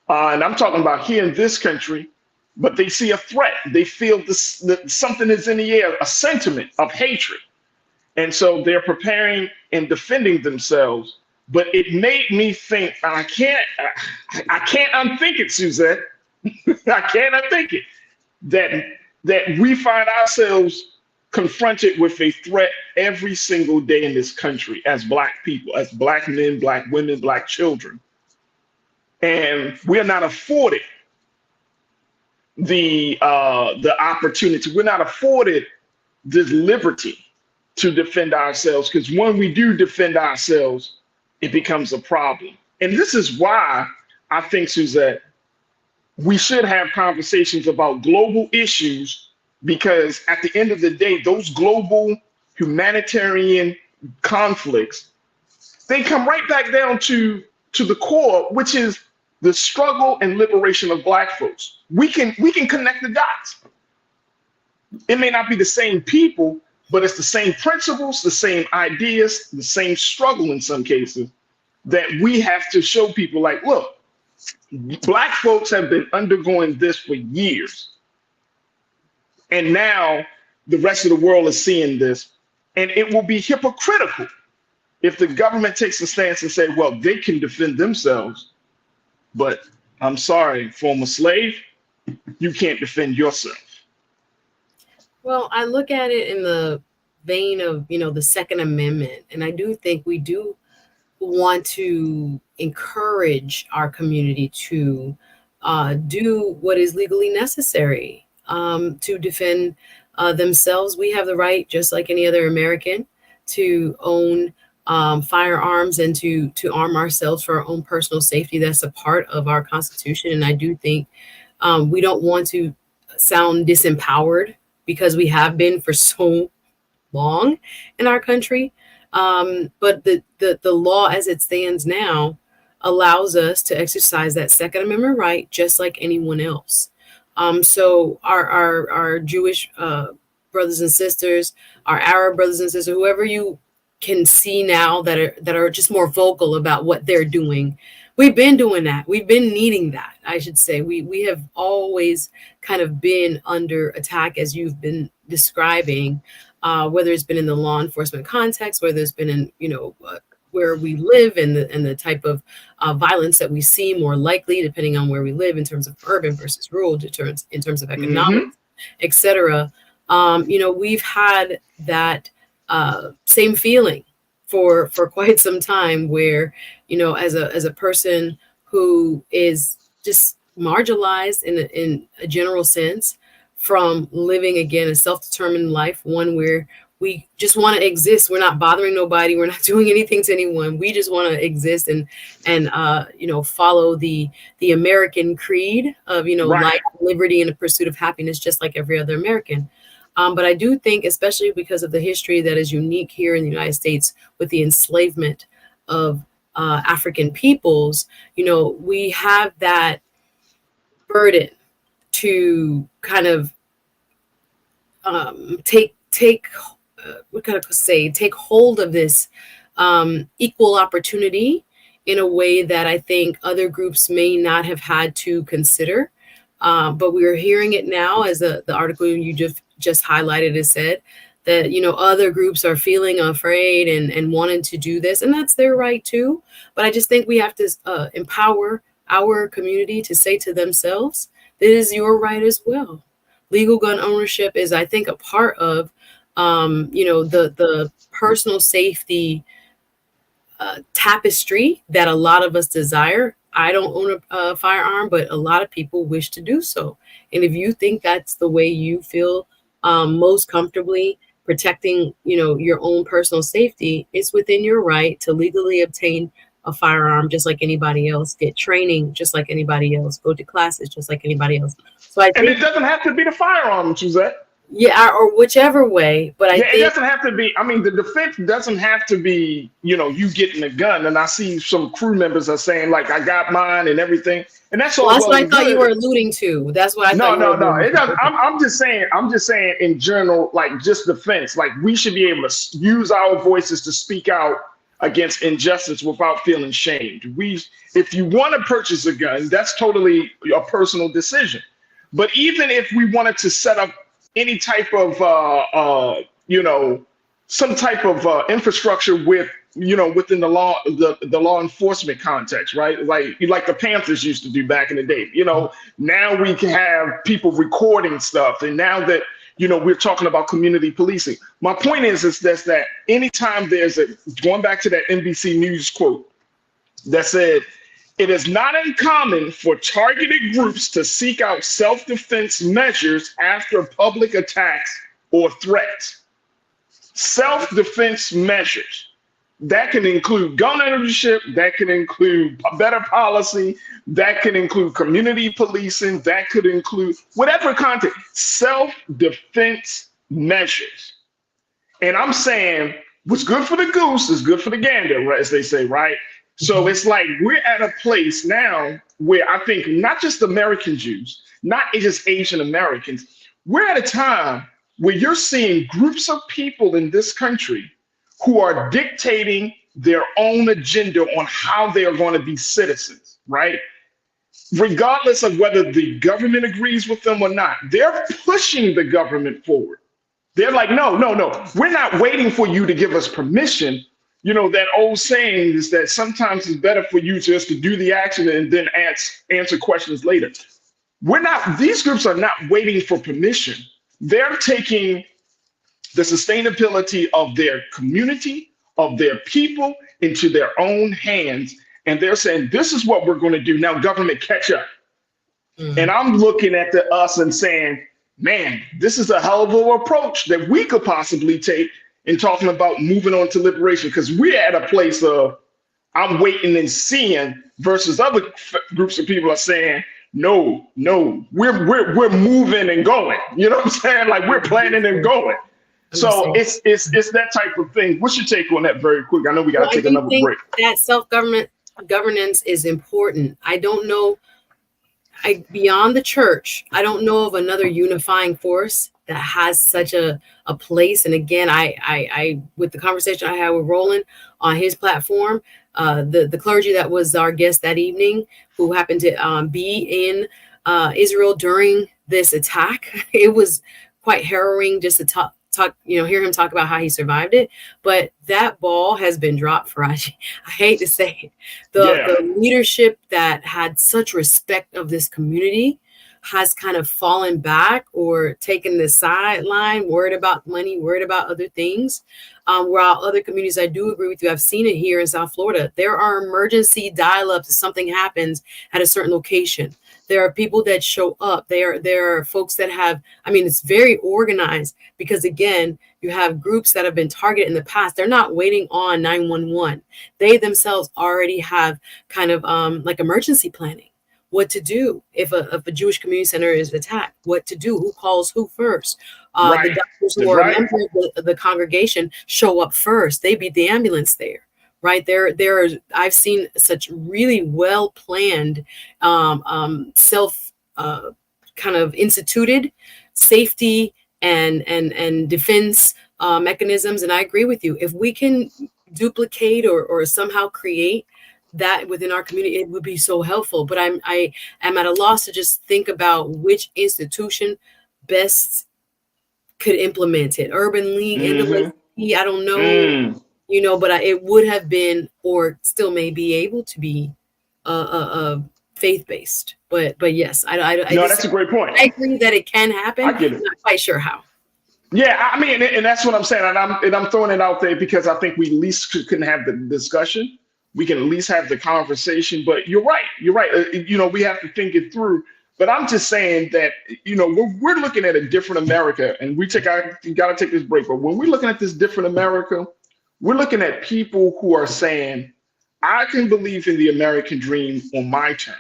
And I'm talking about here in this country, but they see a threat. They feel that something is in the air, a sentiment of hatred. And so they're preparing and defending themselves. But it made me think, and I can't unthink it, Suzette. I can't unthink it. That we find ourselves confronted with a threat every single day in this country as Black people, as Black men, Black women, Black children. And we're not afforded the opportunity. We're not afforded this liberty to defend ourselves, because when we do defend ourselves, it becomes a problem. And this is why I think, Suzette, we should have conversations about global issues, because at the end of the day, those global humanitarian conflicts, they come right back down to the core, which is the struggle and liberation of Black folks. We can connect the dots. It may not be the same people, but it's the same principles, the same ideas, the same struggle in some cases that we have to show people, like, look, Black folks have been undergoing this for years. And now the rest of the world is seeing this. And it will be hypocritical if the government takes a stance and say, well, they can defend themselves. But I'm sorry, former slave, you can't defend yourself. Well, I look at it in the vein of, the Second Amendment. And I do think we do want to encourage our community to do what is legally necessary to defend themselves. We have the right, just like any other American, to own firearms and to arm ourselves for our own personal safety. That's a part of our Constitution. And I do think we don't want to sound disempowered, because we have been for so long in our country. But the law as it stands now allows us to exercise that Second Amendment right, just like anyone else. So our Jewish brothers and sisters, our Arab brothers and sisters, whoever you can see now that are just more vocal about what they're doing, we've been doing that. We've been needing that, I should say. We have always kind of been under attack, as you've been describing, whether it's been in the law enforcement context, whether it's been in, where we live and the type of violence that we see more likely, depending on where we live in terms of urban versus rural, in terms of economics, et cetera. We've had that same feeling for quite some time, where, as a person who is just marginalized in a general sense from living, again, a self-determined life, one where we just want to exist. We're not bothering nobody. We're not doing anything to anyone. We just want to exist and follow the American creed of, right, life, liberty, and the pursuit of happiness, just like every other American. But I do think, especially because of the history that is unique here in the United States with the enslavement of African peoples, we have that burden to kind of take hold of this equal opportunity in a way that I think other groups may not have had to consider. But we are hearing it now, as the article you just highlighted has said, that, other groups are feeling afraid and wanting to do this, and that's their right too. But I just think we have to empower our community to say to themselves, it is your right as well. Legal gun ownership is, I think, a part of, the personal safety tapestry that a lot of us desire. I don't own a firearm, but a lot of people wish to do so. And if you think that's the way you feel most comfortably protecting, your own personal safety, it's within your right to legally obtain a firearm just like anybody else, get training just like anybody else, go to classes just like anybody else. So I think it doesn't have to be the firearm, Suzette. Yeah, or whichever way, but I think it doesn't have to be. I mean, the defense doesn't have to be, you getting a gun. And I see some crew members are saying like, I got mine and everything, and that's all. Well, that's what I thought you were alluding to. That's what I thought. No. It doesn't. I'm just saying in general, like just defense. Like we should be able to use our voices to speak out against injustice without feeling shamed. If you want to purchase a gun, that's totally a personal decision. But even if we wanted to set up any type of some type of infrastructure within the law enforcement context, right? Like the Panthers used to do back in the day. Now we can have people recording stuff, and now that we're talking about community policing. My point is that anytime there's going back to that NBC News quote that said, it is not uncommon for targeted groups to seek out self-defense measures after public attacks or threats. Self-defense measures. That can include gun ownership, that can include better policy, that can include community policing, that could include whatever content. Self-defense measures. And I'm saying what's good for the goose is good for the gander, as they say, right? So it's like we're at a place now where I think not just American Jews, not just Asian Americans, we're at a time where you're seeing groups of people in this country who are dictating their own agenda on how they are going to be citizens, right? Regardless of whether the government agrees with them or not, they're pushing the government forward. They're like, no, we're not waiting for you to give us permission. That old saying is that sometimes it's better for you just to do the action and then answer questions later. These groups are not waiting for permission. They're taking the sustainability of their community, of their people into their own hands. And they're saying, this is what we're going to do. Now, government, catch up. Mm-hmm. And I'm looking at us and saying, man, this is a hell of an approach that we could possibly take in talking about moving on to liberation, because we're at a place of I'm waiting and seeing versus other groups of people are saying, no, we're moving and going. You know what I'm saying? Like we're planning and going. So it's that type of thing. What's your take on that very quick? I know we got to take another break. That governance is important. I don't know. Beyond the church, I don't know of another unifying force that has such a place. And again, I with the conversation I had with Roland on his platform, the clergy that was our guest that evening, who happened to be in Israel during this attack, it was quite harrowing just to talk, hear him talk about how he survived it. But that ball has been dropped, Farajii. I hate to say it. The leadership that had such respect of this community has kind of fallen back or taken the sideline, worried about money, worried about other things. While other communities, I do agree with you. I've seen it here in South Florida. There are emergency dial-ups if something happens at a certain location. There are people that show up. There are folks that have, it's very organized because, again, you have groups that have been targeted in the past. They're not waiting on 911. They themselves already have kind of like emergency planning. What to do if a Jewish community center is attacked, what to do, who calls who first. The doctors who are members of the congregation show up first. They beat the ambulance there, right? I've seen such really well-planned, self kind of instituted safety and defense mechanisms. And I agree with you. If we can duplicate or somehow create that within our community, it would be so helpful. But I am at a loss to just think about which institution best could implement it. Urban League, NAACP, I don't know, but it would have been, or still may be able to be, faith-based. But yes, that's a great point. I agree that it can happen. I get it. I'm not quite sure how. Yeah, and that's what I'm saying, and I'm throwing it out there because I think we at least can have the discussion. We can at least have the conversation. But you're right. We have to think it through. But I'm just saying that, we're looking at a different America, and you got to take this break. But when we're looking at this different America, we're looking at people who are saying, I can believe in the American dream on my terms.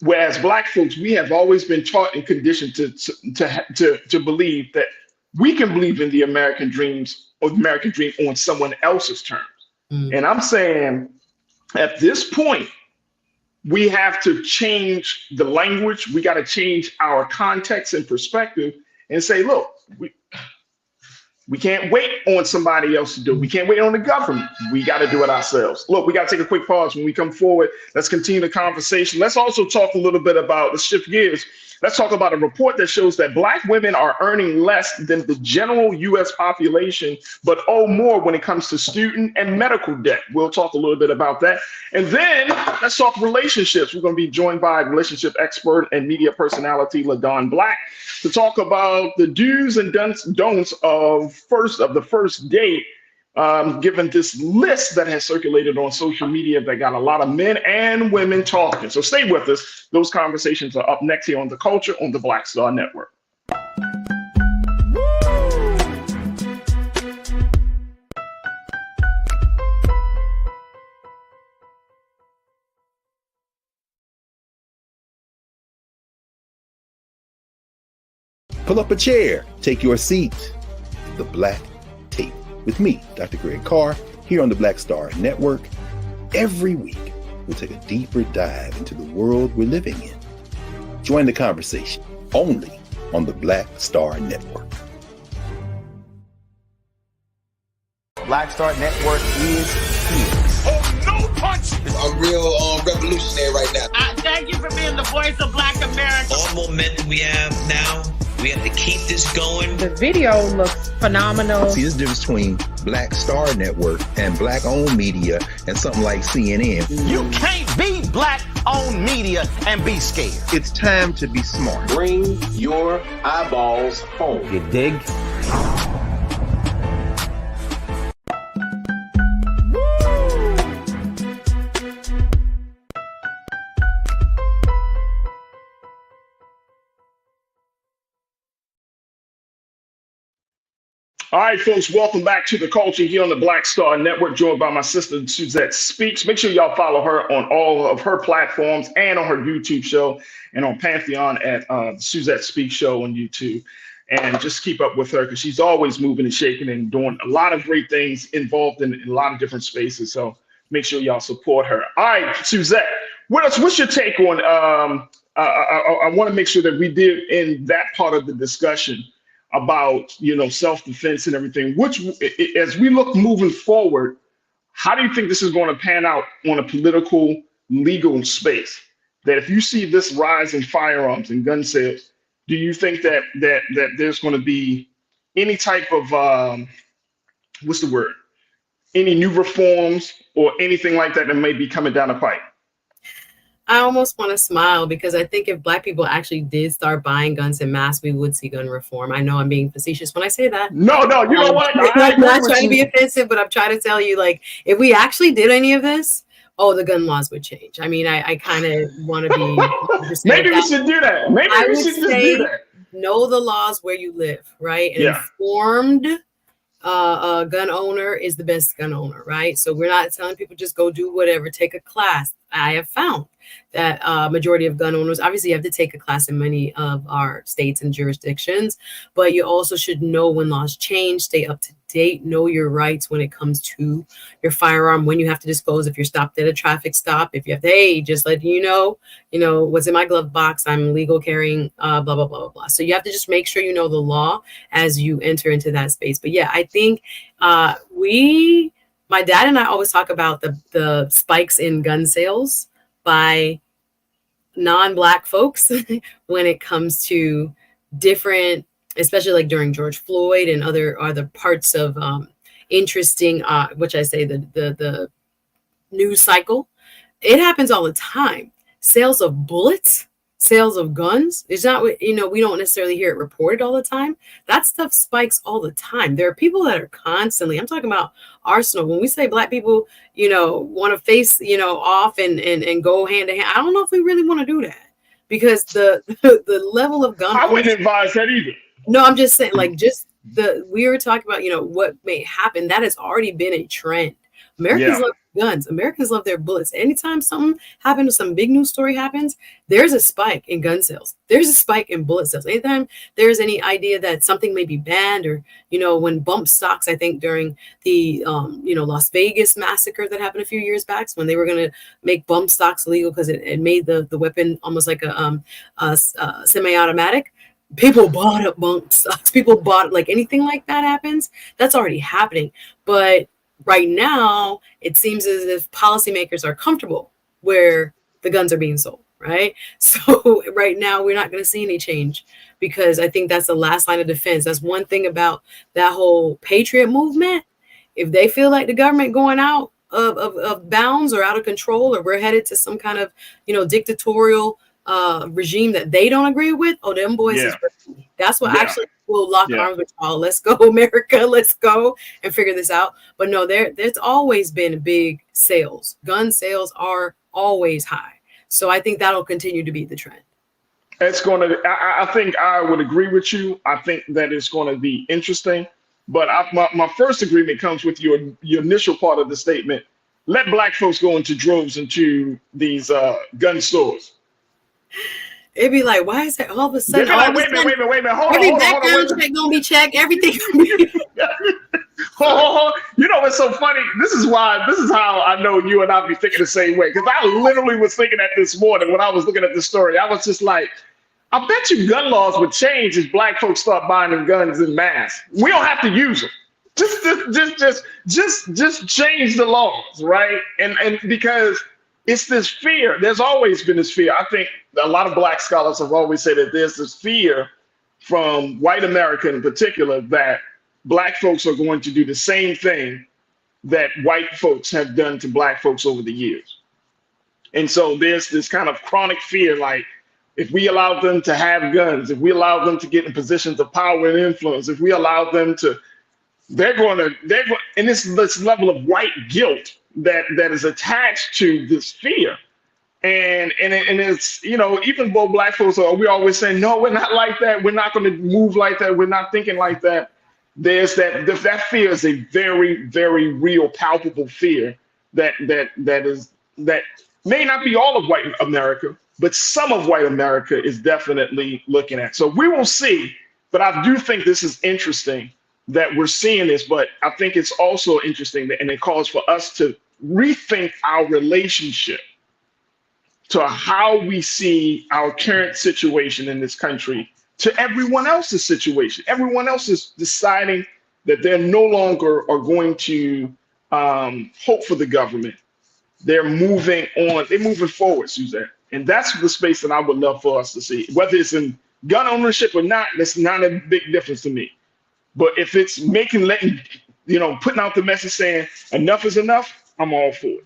Whereas Black folks, we have always been taught and conditioned to believe that we can believe in the American dream on someone else's terms. And I'm saying at this point, we have to change the language. We got to change our context and perspective and say, look, we can't wait on somebody else to do it. We can't wait on the government. We got to do it ourselves. Look, we got to take a quick pause. When we come forward, let's continue the conversation. Let's also talk a little bit about, let's shift gears. Let's talk about a report that shows that Black women are earning less than the general U.S. population, but owe more when it comes to student and medical debt. We'll talk a little bit about that. And then let's talk relationships. We're going to be joined by relationship expert and media personality, LaDon Black, to talk about the do's and don'ts of the first date, given this list that has circulated on social media that got a lot of men and women talking. So stay with us. Those conversations are up next here on The Culture on the Black Star Network. Pull up a chair, take your seat. The Black Tape with me, Dr. Greg Carr, here on the Black Star Network. Every week, we'll take a deeper dive into the world we're living in. Join the conversation only on the Black Star Network. Black Star Network is here. Oh, no punch! I'm real revolutionary right now. Thank you for being the voice of Black America. All momentum we have now, we have to keep this going. The video looks phenomenal. See, there's a difference between Black Star Network and Black-owned media and something like CNN. You can't be Black-owned media and be scared. It's time to be smart. Bring your eyeballs home. You dig? All right, folks, welcome back to The Culture here on the Black Star Network, joined by my sister, Suzette Speaks. Make sure y'all follow her on all of her platforms and on her YouTube show and on Pantheon at Suzette Speaks Show on YouTube. And just keep up with her because she's always moving and shaking and doing a lot of great things involved in a lot of different spaces. So make sure y'all support her. All right, Suzette, what's your take on, I want to make sure that we did in that part of the discussion about, self-defense and everything, which as we look moving forward, how do you think this is going to pan out on a political, legal space? That if you see this rise in firearms and gun sales, do you think that there's going to be any type of, any new reforms or anything like that may be coming down the pipe? I almost want to smile because I think if Black people actually did start buying guns en masse, we would see gun reform. I know I'm being facetious when I say that. No, you know what? I'm not trying to be offensive, but I'm trying to tell you, like, if we actually did any of this, the gun laws would change. I mean, I kind of want to be. Maybe we should do that. Maybe we should just do that. Know the laws where you live, right? An informed gun owner is the best gun owner, right? So we're not telling people just go do whatever, take a class. I have found that majority of gun owners, obviously you have to take a class in many of our states and jurisdictions, but you also should know when laws change, stay up to date, know your rights when it comes to your firearm, when you have to dispose, if you're stopped at a traffic stop, if you have to, hey, just let you know what's in my glove box, I'm legal carrying, blah, blah, blah, blah, blah. So you have to just make sure you know the law as you enter into that space. But yeah, I think my dad and I always talk about the spikes in gun sales by non-Black folks when it comes to different, especially like during George Floyd and other parts of interesting, which I say the news cycle. It happens all the time. Sales of bullets, sales of guns. It's not, we don't necessarily hear it reported all the time. That stuff spikes all the time. There are people that are constantly, I'm talking about arsenal. When we say Black people, want to face, off and go hand to hand, I don't know if we really want to do that. because the level of gun. I wouldn't advise that either. No, I'm just saying, like, we were talking about, you know, what may happen. That has already been a trend. Americans love guns. Americans love their bullets. Anytime something happens, some big news story happens, there's a spike in gun sales. There's a spike in bullet sales. Anytime there's any idea that something may be banned, or, you know, when bump stocks, I think during the, you know, Las Vegas massacre that happened a few years back, when they were going to make bump stocks illegal because it made the weapon almost like a semi-automatic. People bought up bump stocks. People bought, like, anything like that happens, that's already happening. But right now, it seems as if policymakers are comfortable where the guns are being sold, right? So right now, we're not going to see any change, because I think that's the last line of defense. That's one thing about that whole patriot movement. If they feel like the government going out of bounds or out of control, or we're headed to some kind of, you know, dictatorial regime that they don't agree with, oh, them boys is ready. That's what actually will lock arms with y'all. Let's go, America. Let's go and figure this out. But no, there's always been big sales. Gun sales are always high. So I think that'll continue to be the trend. It's going to, I think I would agree with you. I think that it's going to be interesting. But my first agreement comes with your initial part of the statement. Let black folks go into droves into these gun stores. It'd be like, why is that all of a sudden? Like, wait a minute. Hold every on, background check gonna be checked. Everything. You know, it's so funny. This is how I know you and I be thinking the same way. Because I literally was thinking that this morning when I was looking at this story. I was just like, I bet you gun laws would change if black folks start buying them guns in mass. We don't have to use them. Just change the laws, right? And because it's this fear. There's always been this fear. I think a lot of black scholars have always said that there's this fear from white America in particular that black folks are going to do the same thing that white folks have done to black folks over the years. And so there's this kind of chronic fear, like, if we allow them to have guns, if we allow them to get in positions of power and influence, if we allow them to, they're going, and this level of white guilt that is attached to this fear. And it's, you know, even though black folks we always saying, no, we're not like that. We're not going to move like that. We're not thinking like that. There's that fear is a very, very real, palpable fear that may not be all of white America, but some of white America is definitely looking at. So we will see, but I do think this is interesting that we're seeing this, but I think it's also interesting and it calls for us to rethink our relationship to how we see our current situation in this country to everyone else's situation. Everyone else is deciding that they're no longer are going to hope for the government. They're moving on. They're moving forward, Suzanne. And that's the space that I would love for us to see. Whether it's in gun ownership or not, that's not a big difference to me. But if it's putting out the message saying enough is enough, I'm all for it.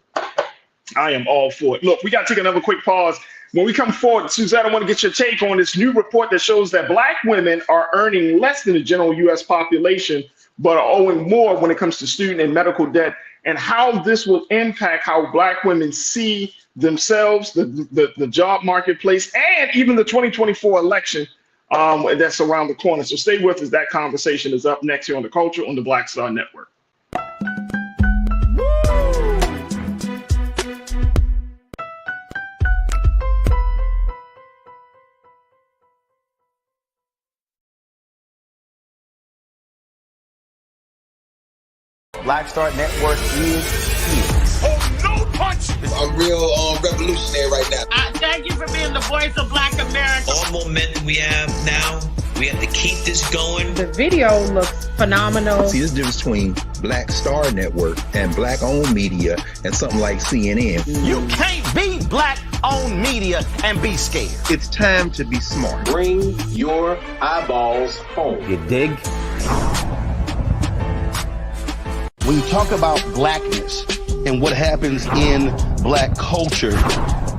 I am all for it. Look, we got to take another quick pause. When we come forward, Suzanne, I want to get your take on this new report that shows that black women are earning less than the general U.S. population, but are owing more when it comes to student and medical debt, and how this will impact how black women see themselves, the job marketplace, and even the 2024 election that's around the corner. So stay with us. That conversation is up next here on The Culture on the Black Star Network. Black Star Network is here. Oh, no punch! I'm real revolutionary right now. Thank you for being the voice of Black America. All momentum we have now, we have to keep this going. The video looks phenomenal. See, there's a difference between Black Star Network and black-owned media and something like CNN. You can't be black-owned media and be scared. It's time to be smart. Bring your eyeballs home. You dig? When you talk about blackness and what happens in black culture,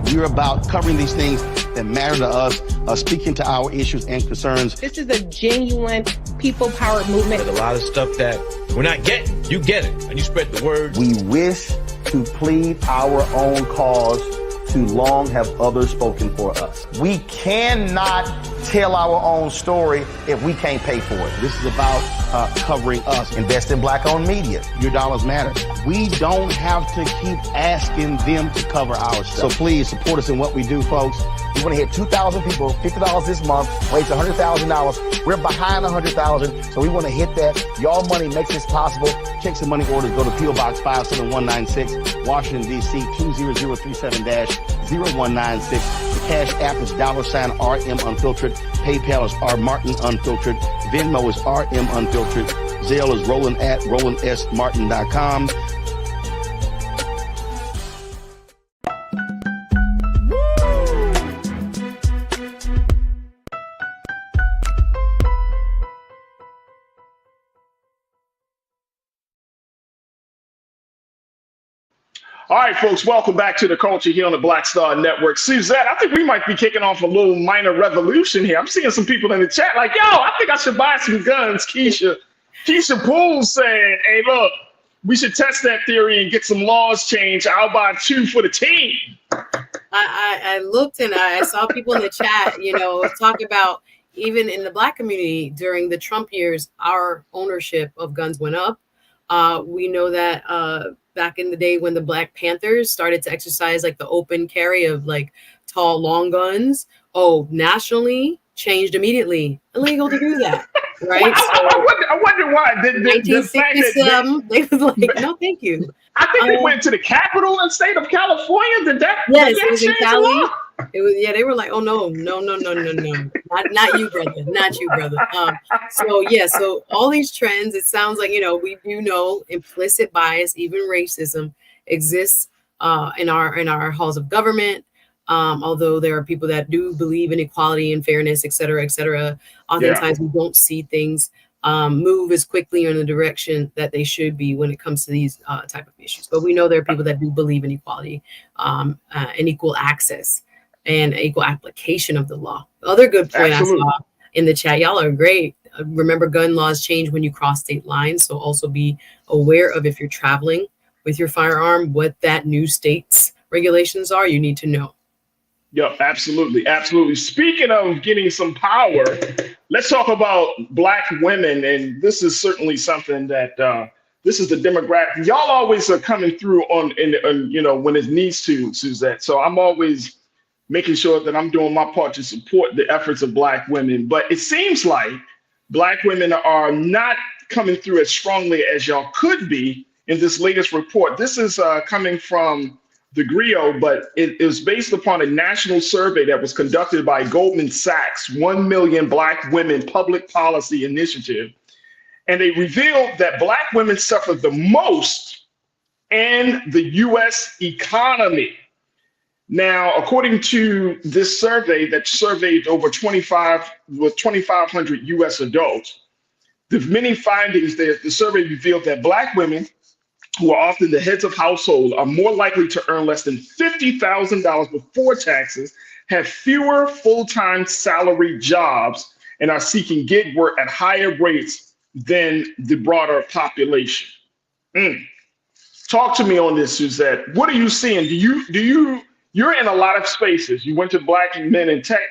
we're about covering these things that matter to us, speaking to our issues and concerns. This is a genuine people-powered movement. There's a lot of stuff that we're not getting. You get it, and you spread the word. We wish to plead our own cause too long have others spoken for us. We cannot tell our own story if we can't pay for it. This is about covering us. Invest in black-owned media. Your dollars matter. We don't have to keep asking them to cover our stuff. So please support us in what we do, folks. We want to hit 2,000 people, $50 this month, raise $100,000. We're behind 100,000, so we want to hit that. Y'all money makes this possible. Check some money orders. Go to P.O. Box 57196, Washington, D.C. 20037-0196. The Cash App is $RM Unfiltered. PayPal is R Martin Unfiltered. Venmo is RM Unfiltered. Zelle is Roland at RolandSMartin.com. All right, folks, welcome back to the culture here on the Black Star Network. Suzette, I think we might be kicking off a little minor revolution here. I'm seeing some people in the chat like, yo, I think I should buy some guns. Keisha Poole said, hey, look, we should test that theory and get some laws changed. I'll buy 2 for the team. I looked and I saw people in the chat, talk about even in the Black community during the Trump years, our ownership of guns went up. We know that back in the day when the Black Panthers started to exercise like the open carry of like tall, long guns, nationally changed immediately. Illegal to do that, right? So, I wonder why. The fact that they was like, no, thank you. I think they went to the capital and state of California. Did that? Yes, did that it was in change the Cali. law? It was, they were like, oh no, not you, brother, not you, brother. So all these trends, it sounds like, we do know implicit bias, even racism exists in our halls of government. Although there are people that do believe in equality and fairness, et cetera, oftentimes we don't see things move as quickly in the direction that they should be when it comes to these type of issues. But we know there are people that do believe in equality and equal access and equal application of the law. The other good point I saw in the chat, y'all are great. Remember, gun laws change when you cross state lines. So also be aware of, if you're traveling with your firearm, what that new state's regulations are. You need to know. Yep, absolutely. Speaking of getting some power, let's talk about Black women. And this is certainly something that this is the demographic. Y'all always are coming through on when it needs to, Suzette. So I'm always making sure that I'm doing my part to support the efforts of Black women. But it seems like Black women are not coming through as strongly as y'all could be in this latest report. This is coming from the GRIO, but it is based upon a national survey that was conducted by Goldman Sachs, 1 Million Black Women Public Policy Initiative. And they revealed that Black women suffer the most in the US economy. Now, according to this survey that surveyed over 2,500 US adults, the many findings there, the survey revealed that Black women, who are often the heads of household, are more likely to earn less than $50,000 before taxes, have fewer full-time salary jobs, and are seeking gig work at higher rates than the broader population. Talk to me on this, Suzette. What are you seeing? You're in a lot of spaces. You went to Black men in tech,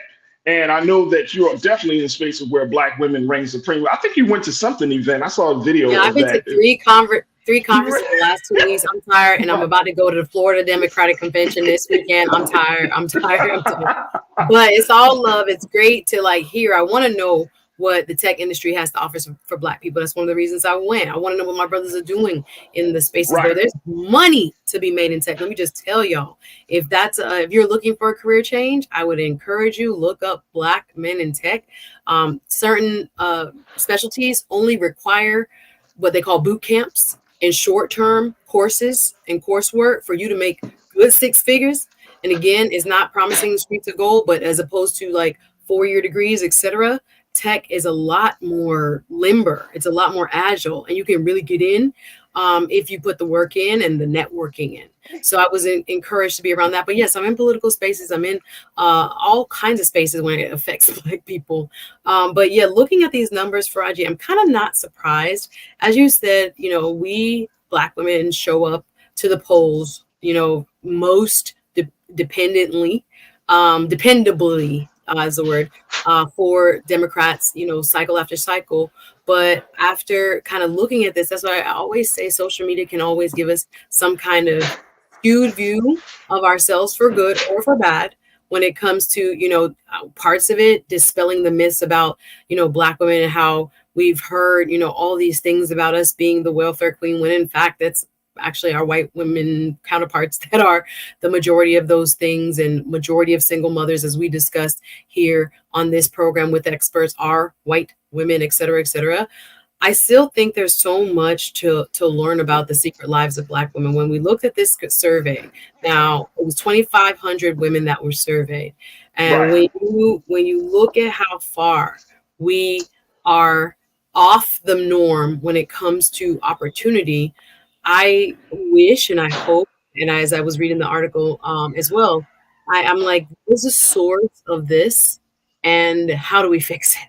and I know that you are definitely in spaces where Black women reign supreme. I think you went to something event. I saw a video of that. I've been to three conferences in the last 2 weeks. I'm tired, and I'm about to go to the Florida Democratic Convention this weekend. I'm tired. But it's all love. It's great to hear. I want to know what the tech industry has to offer for Black people. That's one of the reasons I went. I want to know what my brothers are doing in the spaces where there's money to be made in tech. Let me just tell y'all, if you're looking for a career change, I would encourage you, look up Black men in tech. Certain specialties only require what they call boot camps and short-term courses and coursework for you to make good 6 figures. And again, it's not promising the streets of gold, but as opposed to 4-year degrees, etc., tech is a lot more limber. It's a lot more agile, and you can really get in if you put the work in and the networking in. So I was encouraged to be around that. But yes, I'm in political spaces. I'm in all kinds of spaces when it affects Black people. But yeah, looking at these numbers, Farajii, I'm kind of not surprised. As you said, we Black women show up to the polls, most dependably is the word, for Democrats, cycle after cycle. But after kind of looking at this, that's why I always say social media can always give us some kind of skewed view of ourselves for good or for bad when it comes to, parts of it, dispelling the myths about, Black women and how we've heard, all these things about us being the welfare queen, when in fact, that's actually our white women counterparts that are the majority of those things, and majority of single mothers, as we discussed here on this program with experts, are white women, et cetera, et cetera. I still think there's so much to learn about the secret lives of Black women. When we looked at this survey, now it was 2,500 women that were surveyed, and Right. when you look at how far we are off the norm when it comes to opportunity, I wish and I hope, and as I was reading the article as well, I'm like, what's the source of this, and how do we fix it?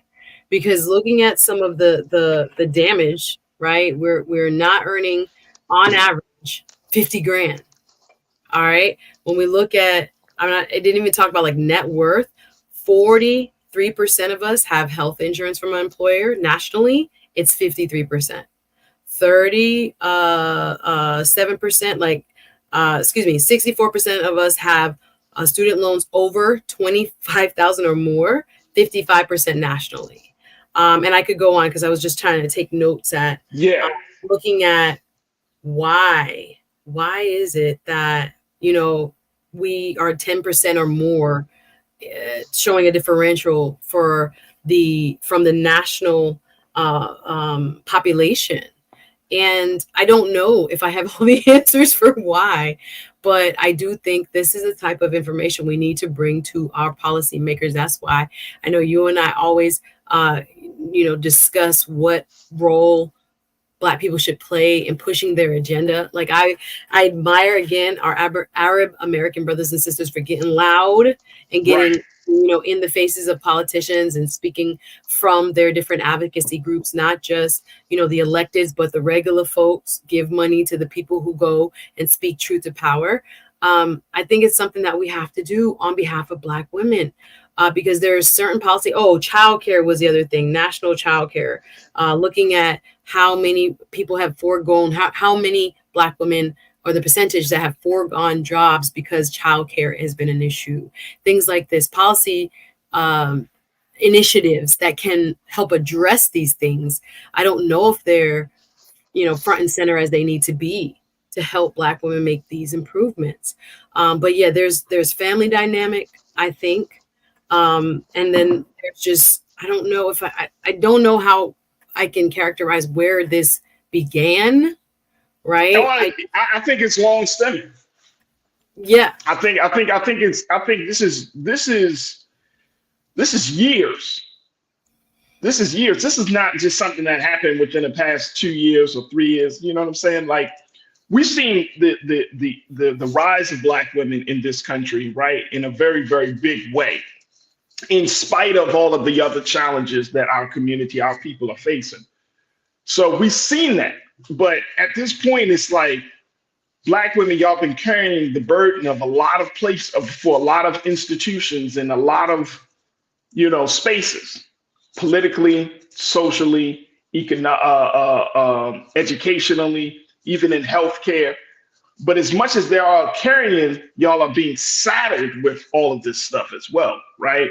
Because looking at some of the damage, right? We're not earning on average 50 grand. All right. When we look at, I didn't even talk about like net worth. 43% of us have health insurance from an employer. Nationally, it's 53%. 7%, 64% of us have student loans over 25,000 or more, 55% nationally. And I could go on because I was just trying to take notes at looking at why is it that, we are 10% or more showing a differential from the national population. And I don't know if I have all the answers for why, but I do think this is the type of information we need to bring to our policymakers. That's why I know you and I always, discuss what role Black people should play in pushing their agenda. Like I admire again our Arab American brothers and sisters for getting loud and getting in the faces of politicians and speaking from their different advocacy groups, not just the electeds, but the regular folks. Give money to the people who go and speak truth to power. I think it's something that we have to do on behalf of Black women. Because there's certain policy. Childcare was the other thing. National childcare. Looking at how many people have foregone, how many Black women, or the percentage that have foregone jobs because childcare has been an issue. Things like this, policy initiatives that can help address these things. I don't know if they're, front and center as they need to be to help Black women make these improvements. But yeah, there's family dynamic, I think. And then there's just, I don't know if I don't know how I can characterize where this began, right? I think it's long stemming. Yeah. I think this is years. This is years. This is not just something that happened within the past 2 years or 3 years. You know what I'm saying? Like, we've seen the rise of Black women in this country, right, in a very, very big way, in spite of all of the other challenges that our community, our people are facing. So we've seen that. But at this point, it's like, Black women, y'all been carrying the burden of a lot of for a lot of institutions and a lot of, spaces, politically, socially, educationally, even in healthcare. But as much as they are carrying, y'all are being saddled with all of this stuff as well, right?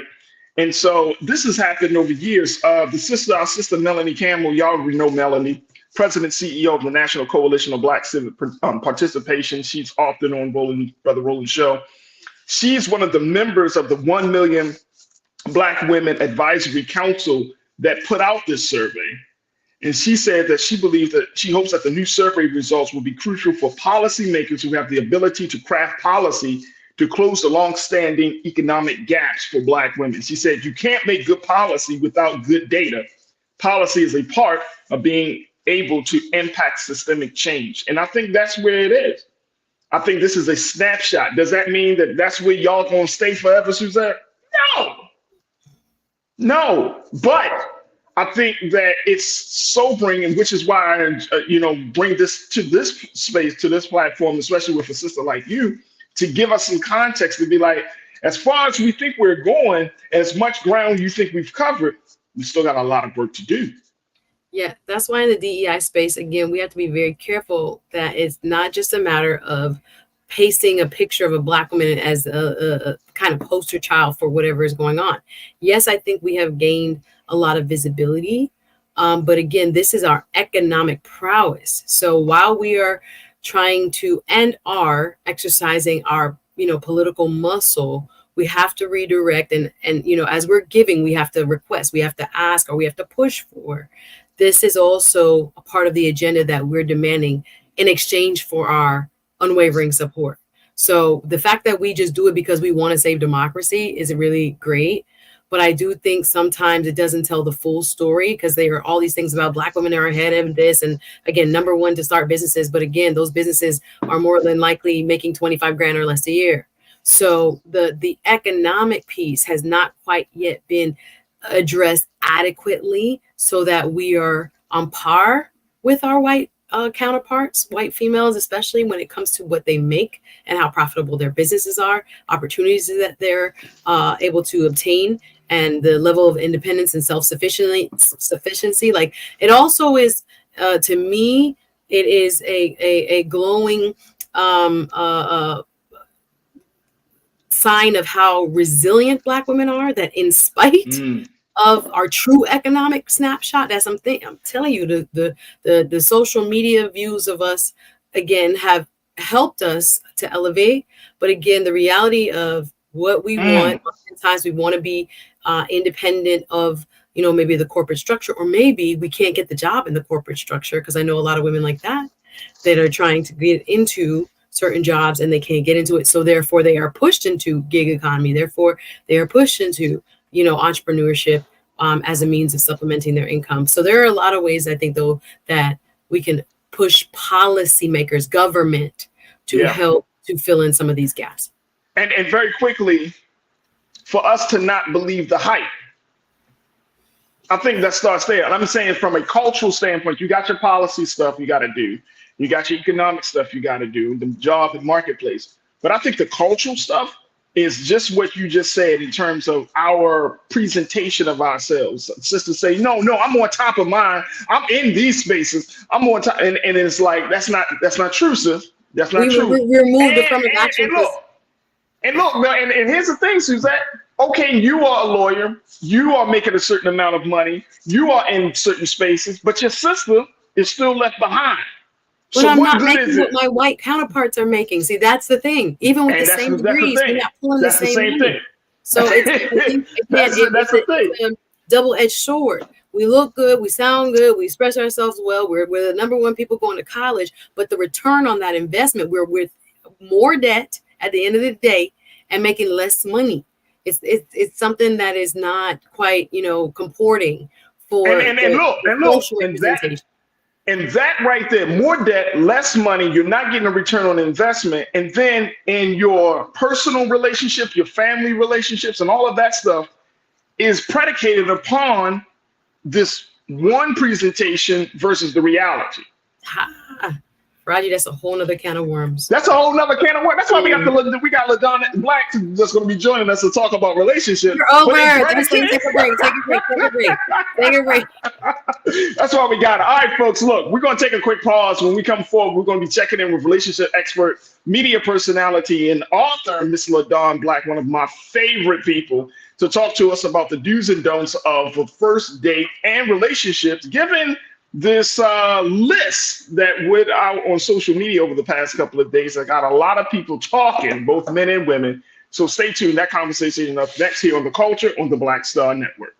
And so this has happened over years. Our sister Melanie Campbell, y'all already know Melanie, President, CEO of the National Coalition of Black Civic Participation. She's often on Brother Roland's show. She's one of the members of the 1 Million Black Women Advisory Council that put out this survey. And she said that she hopes that the new survey results will be crucial for policymakers who have the ability to craft policy to close the long-standing economic gaps for Black women. She said, you can't make good policy without good data. Policy is a part of being able to impact systemic change. And I think that's where it is. I think this is a snapshot. Does that mean that that's where y'all gonna stay forever, Suzette? No, but I think that it's sobering, and which is why I, bring this to this space, to this platform, especially with a sister like you, to give us some context to be like, as far as we think we're going, as much ground you think we've covered, we still got a lot of work to do. Yeah, that's why in the DEI space, again, we have to be very careful that it's not just a matter of pasting a picture of a Black woman as a kind of poster child for whatever is going on. Yes, I think we have gained a lot of visibility. But again, this is our economic prowess. So while we are trying to and are exercising our, political muscle, we have to redirect and as we're giving, we have to request, we have to ask, or we have to push for. This is also a part of the agenda that we're demanding in exchange for our unwavering support. So the fact that we just do it because we want to save democracy is really great. But I do think sometimes it doesn't tell the full story, because there are all these things about Black women are ahead of this. And again, number one, to start businesses. But again, those businesses are more than likely making 25 grand or less a year. So the economic piece has not quite yet been addressed adequately so that we are on par with our white counterparts, white females, especially when it comes to what they make and how profitable their businesses are, opportunities that they're able to obtain, and the level of independence and self-sufficiency. Like, it also is, to me, it is a glowing sign of how resilient Black women are, that in spite of our true economic snapshot, that's something I'm telling you, the social media views of us, again, have helped us to elevate. But again, the reality of what we want, sometimes we want to be independent of, maybe the corporate structure, or maybe we can't get the job in the corporate structure, because I know a lot of women like that are trying to get into certain jobs and they can't get into it. So therefore they are pushed into gig economy. Therefore they are pushed into, entrepreneurship as a means of supplementing their income. So there are a lot of ways, I think, though, that we can push policymakers, government, to help to fill in some of these gaps. And very quickly, for us to not believe the hype. I think that starts there. And I'm saying, from a cultural standpoint, you got your policy stuff you got to do. You got your economic stuff you got to do, the job and marketplace. But I think the cultural stuff is just what you just said in terms of our presentation of ourselves. Sisters say, no, I'm on top of mine. I'm in these spaces. I'm on top. And it's like, that's not true, sis. That's not true. We removed it from the action. And look, and here's the thing, Suzette. Okay, you are a lawyer. You are making a certain amount of money. You are in certain spaces, but your sister is still left behind. But so I'm not making what my white counterparts are making. See, that's the thing. Even with the same degrees, we're not pulling the same thing. So that's a double-edged sword. We look good, we sound good, we express ourselves well. We're the number one people going to college, but the return on that investment, we're with more debt at the end of the day and making less money. It's something that is not quite, comporting for And that right there, more debt, less money, you're not getting a return on investment. And then in your personal relationship, your family relationships, and all of that stuff is predicated upon this one presentation versus the reality. Farajii, that's a whole nother can of worms. That's a whole nother can of worms. That's why we got LaDonna Black that's going to be joining us to talk about relationships. You're over. Take a break. That's why we got it. All right, folks, look, we're going to take a quick pause. When we come forward, we're going to be checking in with relationship expert, media personality, and author, Miss LaDonna Black, one of my favorite people, to talk to us about the do's and don'ts of a first date and relationships, given this list that went out on social media over the past couple of days. I got a lot of people talking, both men and women. So stay tuned. That conversation is up next here on The Culture on the Black Star Network.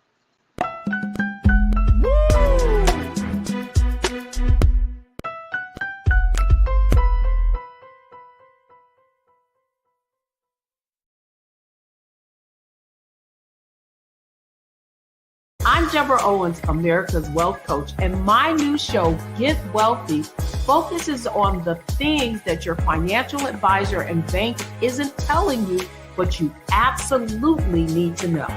I'm Deborah Owens, America's Wealth Coach, and my new show, Get Wealthy, focuses on the things that your financial advisor and bank isn't telling you, but you absolutely need to know.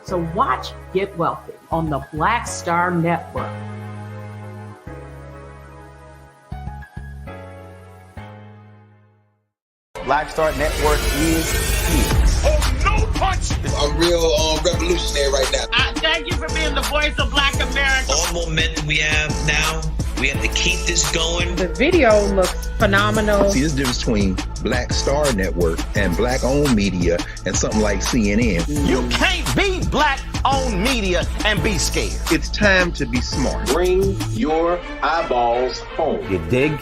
So watch Get Wealthy on the Black Star Network. Black Star Network is here. Oh, no punch! I'm real revolutionary right now. Thank you for being the voice of Black America. All momentum we have now, we have to keep this going. The video looks phenomenal. See, there's a difference between Black Star Network and black-owned media and something like CNN. You can't be black-owned media and be scared. It's time to be smart. Bring your eyeballs home. You dig?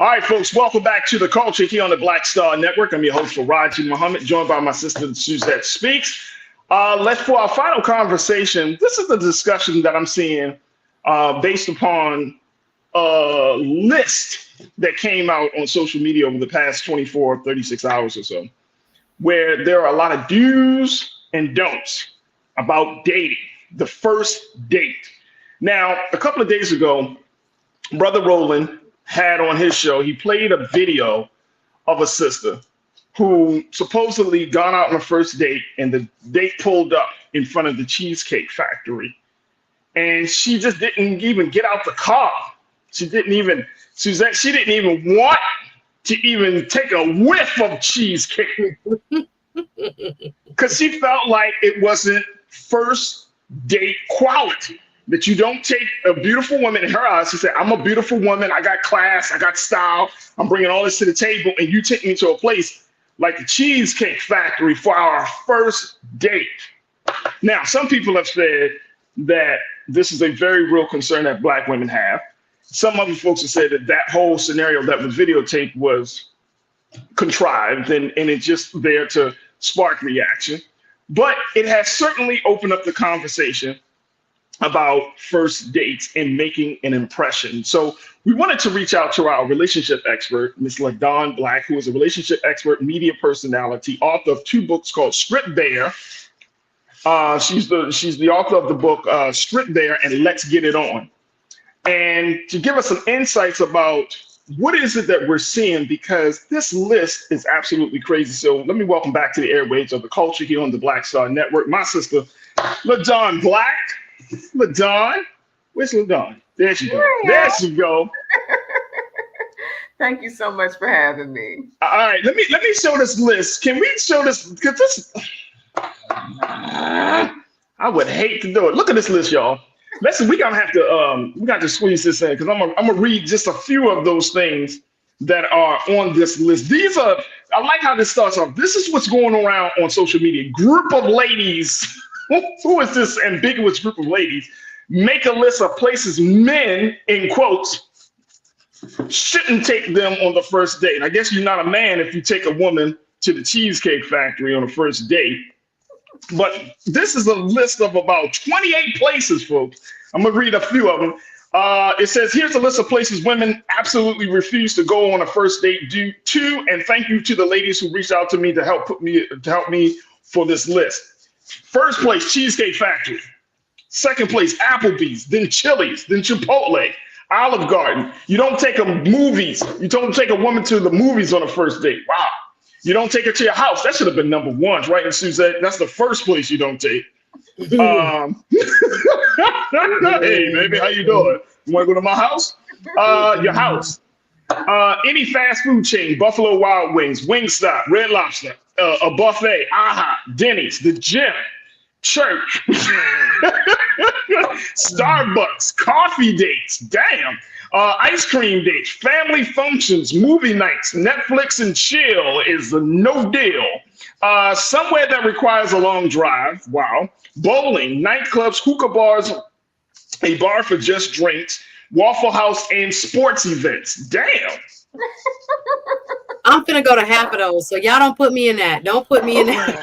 All right, folks, welcome back to The Culture here on the Black Star Network. I'm your host, Farajii Muhammad, joined by my sister, Suzette Speaks. Let's, for our final conversation, this is the discussion that I'm seeing based upon a list that came out on social media over the past 24, 36 hours or so, where there are a lot of do's and don'ts about dating, the first date. Now, a couple of days ago, Brother Roland had on his show, he played a video of a sister who supposedly gone out on a first date, and the date pulled up in front of the Cheesecake Factory. And she just didn't even get out the car. She didn't even want to even take a whiff of cheesecake because she felt like it wasn't first date quality. That you don't take a beautiful woman in her eyes. She said, I'm a beautiful woman. I got class. I got style. I'm bringing all this to the table. And you take me to a place like the Cheesecake Factory for our first date. Now, some people have said that this is a very real concern that Black women have. Some other folks have said that that whole scenario that was videotaped was contrived and it's just there to spark reaction. But it has certainly opened up the conversation about first dates and making an impression. So we wanted to reach out to our relationship expert, Ms. LaDawn Black, who is a relationship expert, media personality, author of 2 books called Strip Bare. She's the author of the book Strip Bare and Let's Get It On. And to give us some insights about what is it that we're seeing, because this list is absolutely crazy. So let me welcome back to the airwaves of The Culture here on the Black Star Network, my sister, LaDawn Black. LaDawn, where's LaDawn? There she goes. There she go. Thank you so much for having me. All right, let me show this list. Can we show this? Because this, I would hate to do it. Look at this list, y'all. Listen, we got to squeeze this in because I'm gonna read just a few of those things that are on this list. These are, I like how this starts off. This is what's going around on social media. Group of ladies. Who is this ambiguous group of ladies? Make a list of places men, in quotes, shouldn't take them on the first date. I guess you're not a man if you take a woman to the Cheesecake Factory on a first date. But this is a list of about 28 places, folks. I'm going to read a few of them. It says, here's a list of places women absolutely refuse to go on a first date due to, and thank you to the ladies who reached out to me to help me for this list. First place, Cheesecake Factory. Second place, Applebee's, then Chili's, then Chipotle, Olive Garden. You don't take movies. You don't take a woman to the movies on a first date. Wow. You don't take her to your house. That should have been number 1, right? And Suzette, that's the first place you don't take. Hey, baby, how you doing? You want to go to my house? Your house. Any fast food chain, Buffalo Wild Wings, Wingstop, Red Lobster, a buffet, IHOP, Denny's, the gym, church, Starbucks, coffee dates, damn, ice cream dates, family functions, movie nights, Netflix and chill is a no deal. Somewhere that requires a long drive, wow, bowling, nightclubs, hookah bars, a bar for just drinks, Waffle House, and sports events. Damn. I'm finna go to half of those, so y'all don't put me in that. Don't put me in that.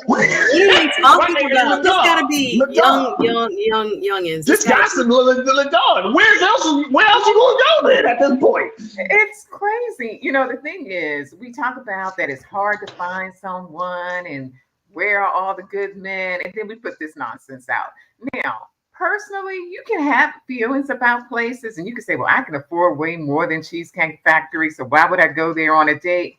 What are you talking about? This gotta be youngins. This got to be LaDawn. Where else you gonna go then at this point? It's crazy. You know, the thing is, we talk about that it's hard to find someone and where are all the good men, and then we put this nonsense out. Now, personally, you can have feelings about places and you can say, well, I can afford way more than Cheesecake Factory, so why would I go there on a date?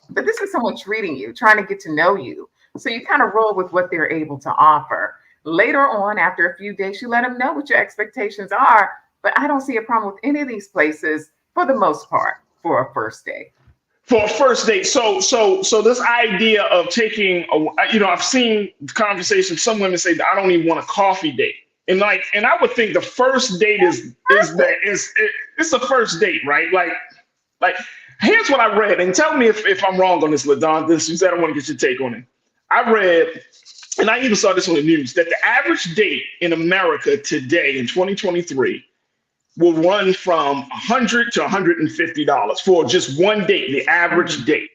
But this is someone treating you, trying to get to know you. So you kind of roll with what they're able to offer. Later on, after a few days, you let them know what your expectations are. But I don't see a problem with any of these places for the most part for a first date. For a first date, so this idea of taking, I've seen conversations. Some women say that I don't even want a coffee date, and I would think the first date is it's the first date, right? Like here's what I read, and tell me if I'm wrong on this, LaDon. Suzette, I want to get your take on it. I read, and I even saw this on the news, that the average date in America today in 2023 will run from $100 to $150 for just one date, the average date.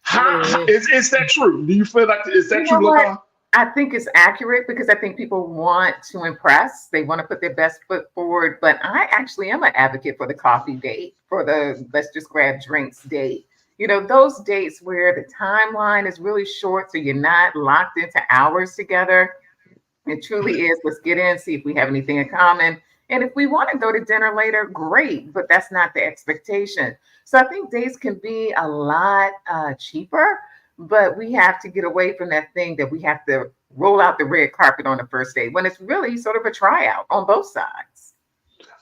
How is that true? Do you feel like is that true, LaDon? I think it's accurate because I think people want to impress. They want to put their best foot forward. But I actually am an advocate for the coffee date, for the let's just grab drinks date. You know, those dates where the timeline is really short, so you're not locked into hours together. It truly is, let's get in, see if we have anything in common. And if we want to go to dinner later, great, but that's not the expectation. So I think dates can be a lot cheaper, but we have to get away from that thing that we have to roll out the red carpet on the first date when it's really sort of a tryout on both sides.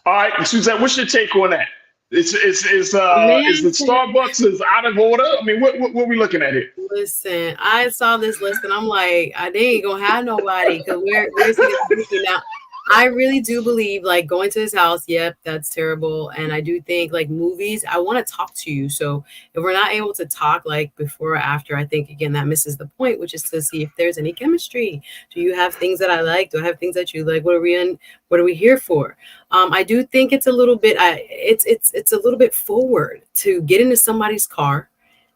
All right, Suzette, what's your take on that? Is the Starbucks is out of order? I mean, what are we looking at here? Listen, I saw this list and I'm like, they ain't gonna have nobody because where's he now? I really do believe like going to his house. Yep, that's terrible. And I do think like movies, I want to talk to you. So if we're not able to talk like before or after, I think again, that misses the point, which is to see if there's any chemistry. Do you have things that I like? Do I have things that you like? What are we in? What are we here for? I do think it's a little bit, it's a little bit forward to get into somebody's car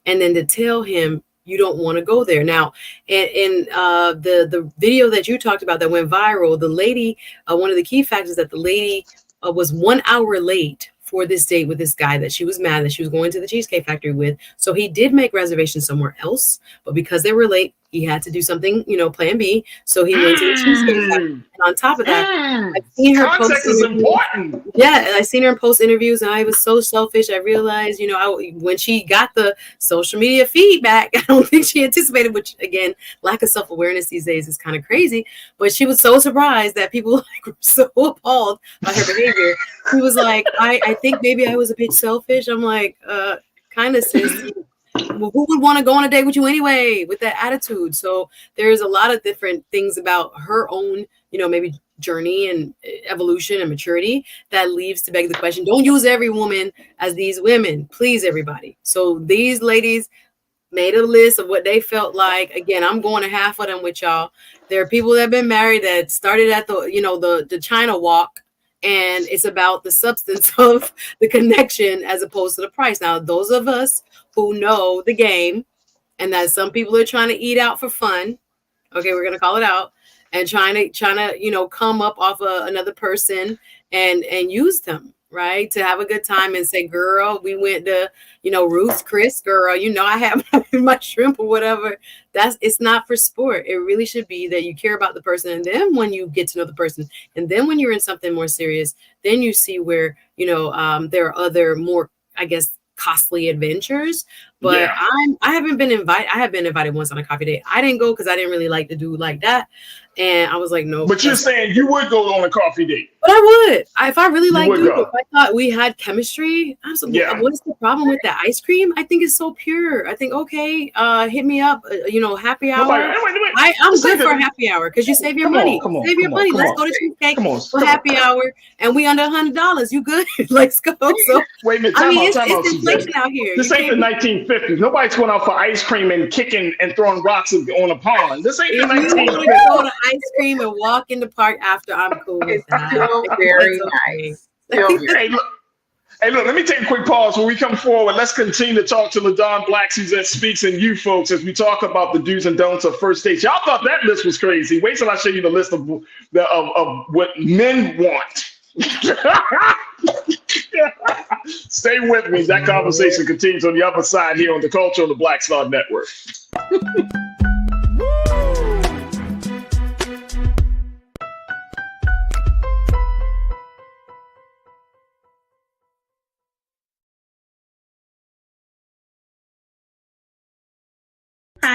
and then to tell him, you don't want to go there. Now, in the video that you talked about that went viral, the lady, one of the key factors that the lady was 1 hour late for this date with this guy that she was mad that she was going to the Cheesecake Factory with. So he did make reservations somewhere else, but because they were late, he had to do something, plan B. So he went to the Cheesecake Factory. And on top of that, I've seen her context is important. Yeah, I seen her in post interviews, and I was so selfish. I realized, when she got the social media feedback, I don't think she anticipated. Which again, lack of self awareness these days is kind of crazy. But she was so surprised that people were so appalled by her behavior. She was like, "I think maybe I was a bit selfish." I'm like, kind of sis. Well, who would want to go on a date with you anyway with that attitude? So there's a lot of different things about her own, maybe journey and evolution and maturity that leaves to beg the question, don't use every woman as these women, please everybody. So these ladies made a list of what they felt like. Again, I'm going to half of them with y'all. There are people that have been married that started at the China walk, and it's about the substance of the connection as opposed to the price. Now, those of us who know the game and that some people are trying to eat out for fun, okay, we're going to call it out, and trying to come up off another person and use them, right, to have a good time and say, girl, we went to, Ruth's Chris, girl, I have my shrimp or whatever. It's not for sport. It really should be that you care about the person. And then when you get to know the person, and then when you're in something more serious, then you see where, there are other more, I guess, costly adventures. But yeah. I have been invited once on a coffee date. I didn't go because I didn't really like the dude like that. And I was like, no. But you're saying you would go on a coffee date. But I would. If I really liked dude, if I thought we had chemistry, absolutely. Yeah. What's the problem with that ice cream? I think it's so pure. I think, okay, hit me up, happy hour. Wait. I'm good for a happy hour because you save your money. Save your money. Let's go to Cheesecake for happy hour. And we under $100. You good? Let's go. So, wait a minute. It's inflation out here. This ain't the 1950s. Nobody's going out for ice cream and kicking and throwing rocks on a pond. This ain't the 1950s. Ice cream and walk in the park after, I'm cool with that. Still very nice. Hey, look, let me take a quick pause. When we come forward, let's continue to talk to LaDon Black, Suzette Speaks, and you folks as we talk about the do's and don'ts of first dates. Y'all thought that list was crazy. Wait till I show you the list of what men want. Stay with me. That conversation continues on the other side here on the Culture on the Black Star Network.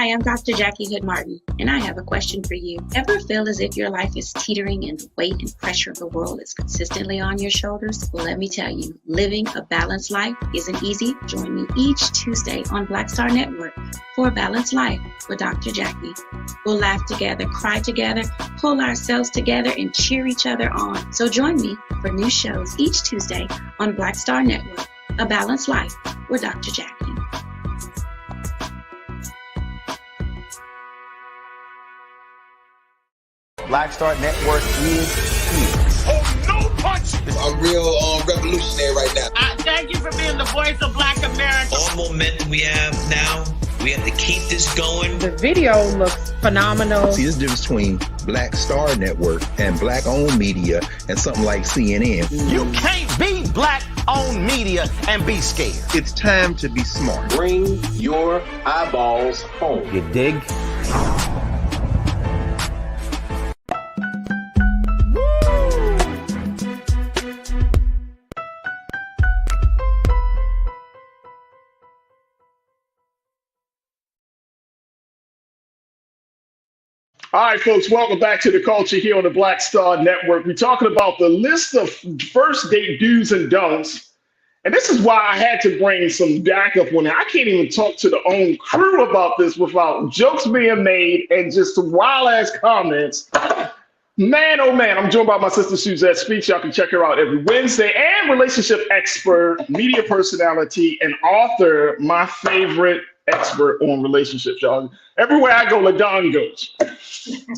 Hi, I'm Dr. Jackie Hood Martin, and I have a question for you. Ever feel as if your life is teetering and the weight and pressure of the world is consistently on your shoulders? Well, let me tell you, living a balanced life isn't easy. Join me each Tuesday on Black Star Network for A Balanced Life with Dr. Jackie. We'll laugh together, cry together, pull ourselves together, and cheer each other on. So join me for new shows each Tuesday on Black Star Network, A Balanced Life with Dr. Jackie. Black Star Network is here. Oh, no punch! I'm real revolutionary right now. Thank you for being the voice of Black America. All momentum we have now, we have to keep this going. The video looks phenomenal. See, this difference between Black Star Network and black-owned media and something like CNN. You can't be black-owned media and be scared. It's time to be smart. Bring your eyeballs home. You dig? All right, folks, welcome back to the culture here on the Black Star Network. We're talking about the list of first date do's and don'ts. And this is why I had to bring some backup on it. I can't even talk to the own crew about this without jokes being made and just wild ass comments. Man, oh man, I'm joined by my sister Suzette Speaks. Y'all can check her out every Wednesday, and relationship expert, media personality, and author, my favorite expert on relationships, y'all. Everywhere I go, LaDon goes.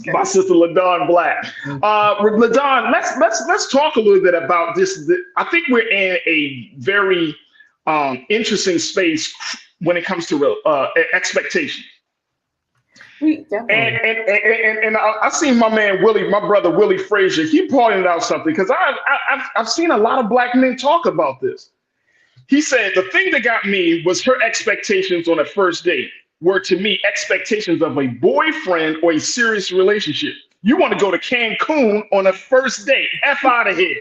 My sister LaDon Black. LaDon, let's talk a little bit about this. I think we're in a very interesting space when it comes to expectations. And I seen my man Willie, my brother Willie Frazier. He pointed out something because I've seen a lot of black men talk about this. He said the thing that got me was her expectations on a first date were, to me, expectations of a boyfriend or a serious relationship. You want to go to Cancun on a first date? F out of here.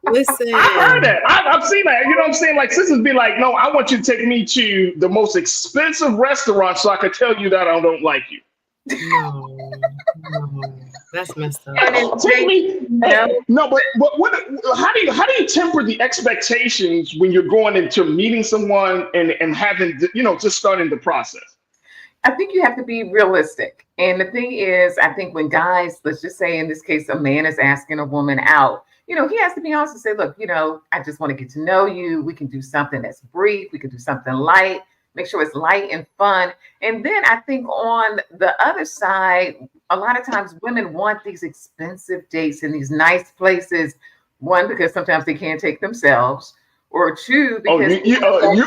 Listen, I heard that. I've seen that. You know what I'm saying? Like, sisters be like, no, I want you to take me to the most expensive restaurant so I could tell you that I don't like you. No, that's messed up. Take me. No, but what? How do you temper the expectations when you're going into meeting someone and having, just starting the process? I think you have to be realistic. And the thing is, I think when guys, let's just say in this case, a man is asking a woman out, he has to be honest and say, look, I just want to get to know you. We can do something that's brief. We can do something light. Make sure it's light and fun. And then I think on the other side, a lot of times women want these expensive dates in these nice places. One, because sometimes they can't take themselves. Or two, because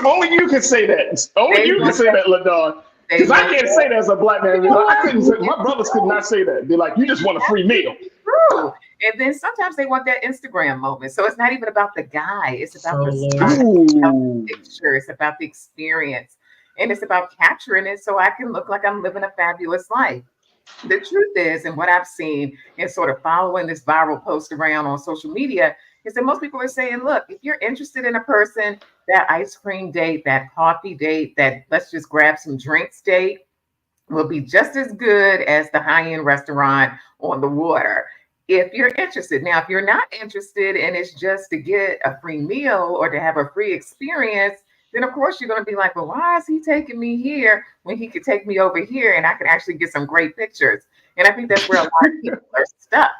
only you can say that. Only you can say that, LaDon. Because I can't say that as a black man. I couldn't say, my brothers could not say that. They're like, you just want a free meal. True. And then sometimes they want that Instagram moment. So it's not even about the guy. It's about the picture. It's about the experience. And it's about capturing it so I can look like I'm living a fabulous life. The truth is, and what I've seen in sort of following this viral post around on social media, is that most people are saying, look, if you're interested in a person, that ice cream date, that coffee date, that let's just grab some drinks date will be just as good as the high-end restaurant on the water. If you're interested. Now, if you're not interested and it's just to get a free meal or to have a free experience, then of course you're going to be like, well, why is he taking me here when he could take me over here and I could actually get some great pictures? And I think that's where a lot of people are stuck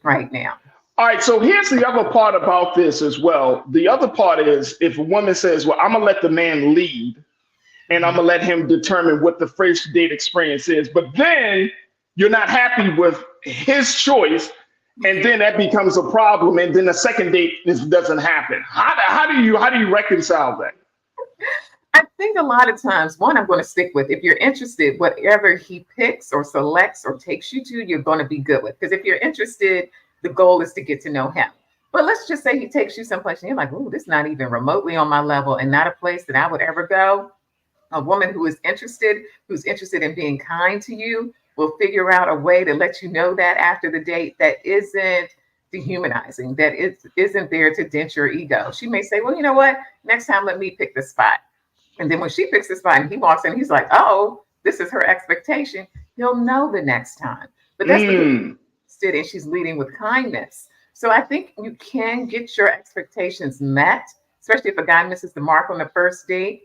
right now. All right, so here's the other part about this as well. The other part is if a woman says, well, I'm going to let the man lead and I'm going to let him determine what the first date experience is. But then you're not happy with his choice. And then that becomes a problem. And then the second date doesn't happen. How do you reconcile that? I think a lot of times, one, I'm going to stick with, if you're interested, whatever he picks or selects or takes you to, you're going to be good with. Because if you're interested, the goal is to get to know him. But let's just say he takes you someplace and you're like, ooh, this is not even remotely on my level and not a place that I would ever go. A woman who's interested in being kind to you will figure out a way to let you know that after the date that isn't dehumanizing, that isn't there to dent your ego. She may say, well, you know what? Next time, let me pick the spot. And then when she picks the spot and he walks in, he's like, oh, this is her expectation. He'll know the next time. But that's because and she's leading with kindness. So I think you can get your expectations met, especially if a guy misses the mark on the first date.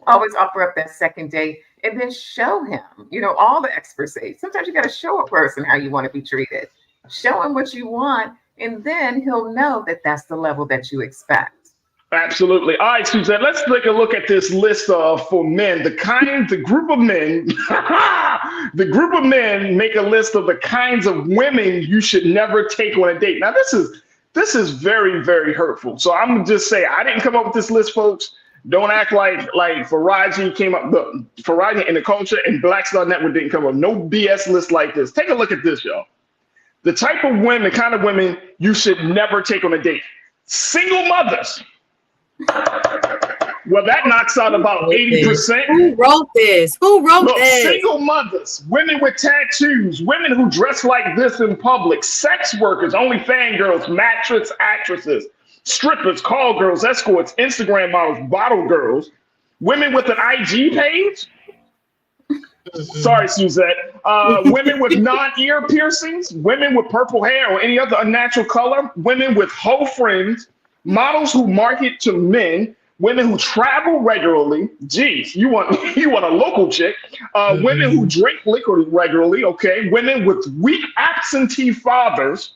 Always offer up that second date and then show him, all the experts say. Sometimes you got to show a person how you want to be treated. Show him what you want, and then he'll know that that's the level that you expect. Absolutely. All right, Suzette, let's take a look at this list for men. The group of men, the group of men make a list of the kinds of women you should never take on a date. Now, this is very, very hurtful. So I'm gonna just say I didn't come up with this list, folks. Don't act like Farajii came up. Farajii and the Culture and Black Star Network didn't come up. No BS list like this. Take a look at this, y'all. The type of women, kind of women you should never take on a date. Single mothers. Well, that knocks out about 80%. Who wrote this? This? Single mothers, women with tattoos, women who dress like this in public, sex workers, OnlyFans girls, mattress actresses, strippers, call girls, escorts, Instagram models, bottle girls, women with an IG page. Sorry, Suzette. Women with non-ear piercings, women with purple hair or any other unnatural color, women with hoe friends, models who market to men, women who travel regularly. Geez, you want a local chick. Women who drink liquor regularly. Okay. Women with weak absentee fathers.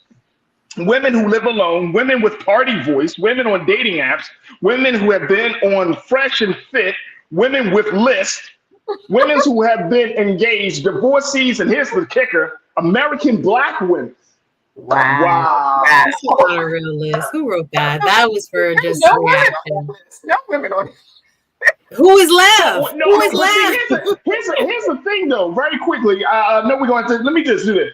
Women who live alone. Women with party voice. Women on dating apps. Women who have been on Fresh and Fit. Women with lists. Women who have been engaged. Divorcees, and here's the kicker: American Black women. Wow. That's not a real list. Who wrote that? That was for just reaction. No women on it. Who is left? Who is left? Here's the thing, though, very quickly. No, we're going to let me just do this.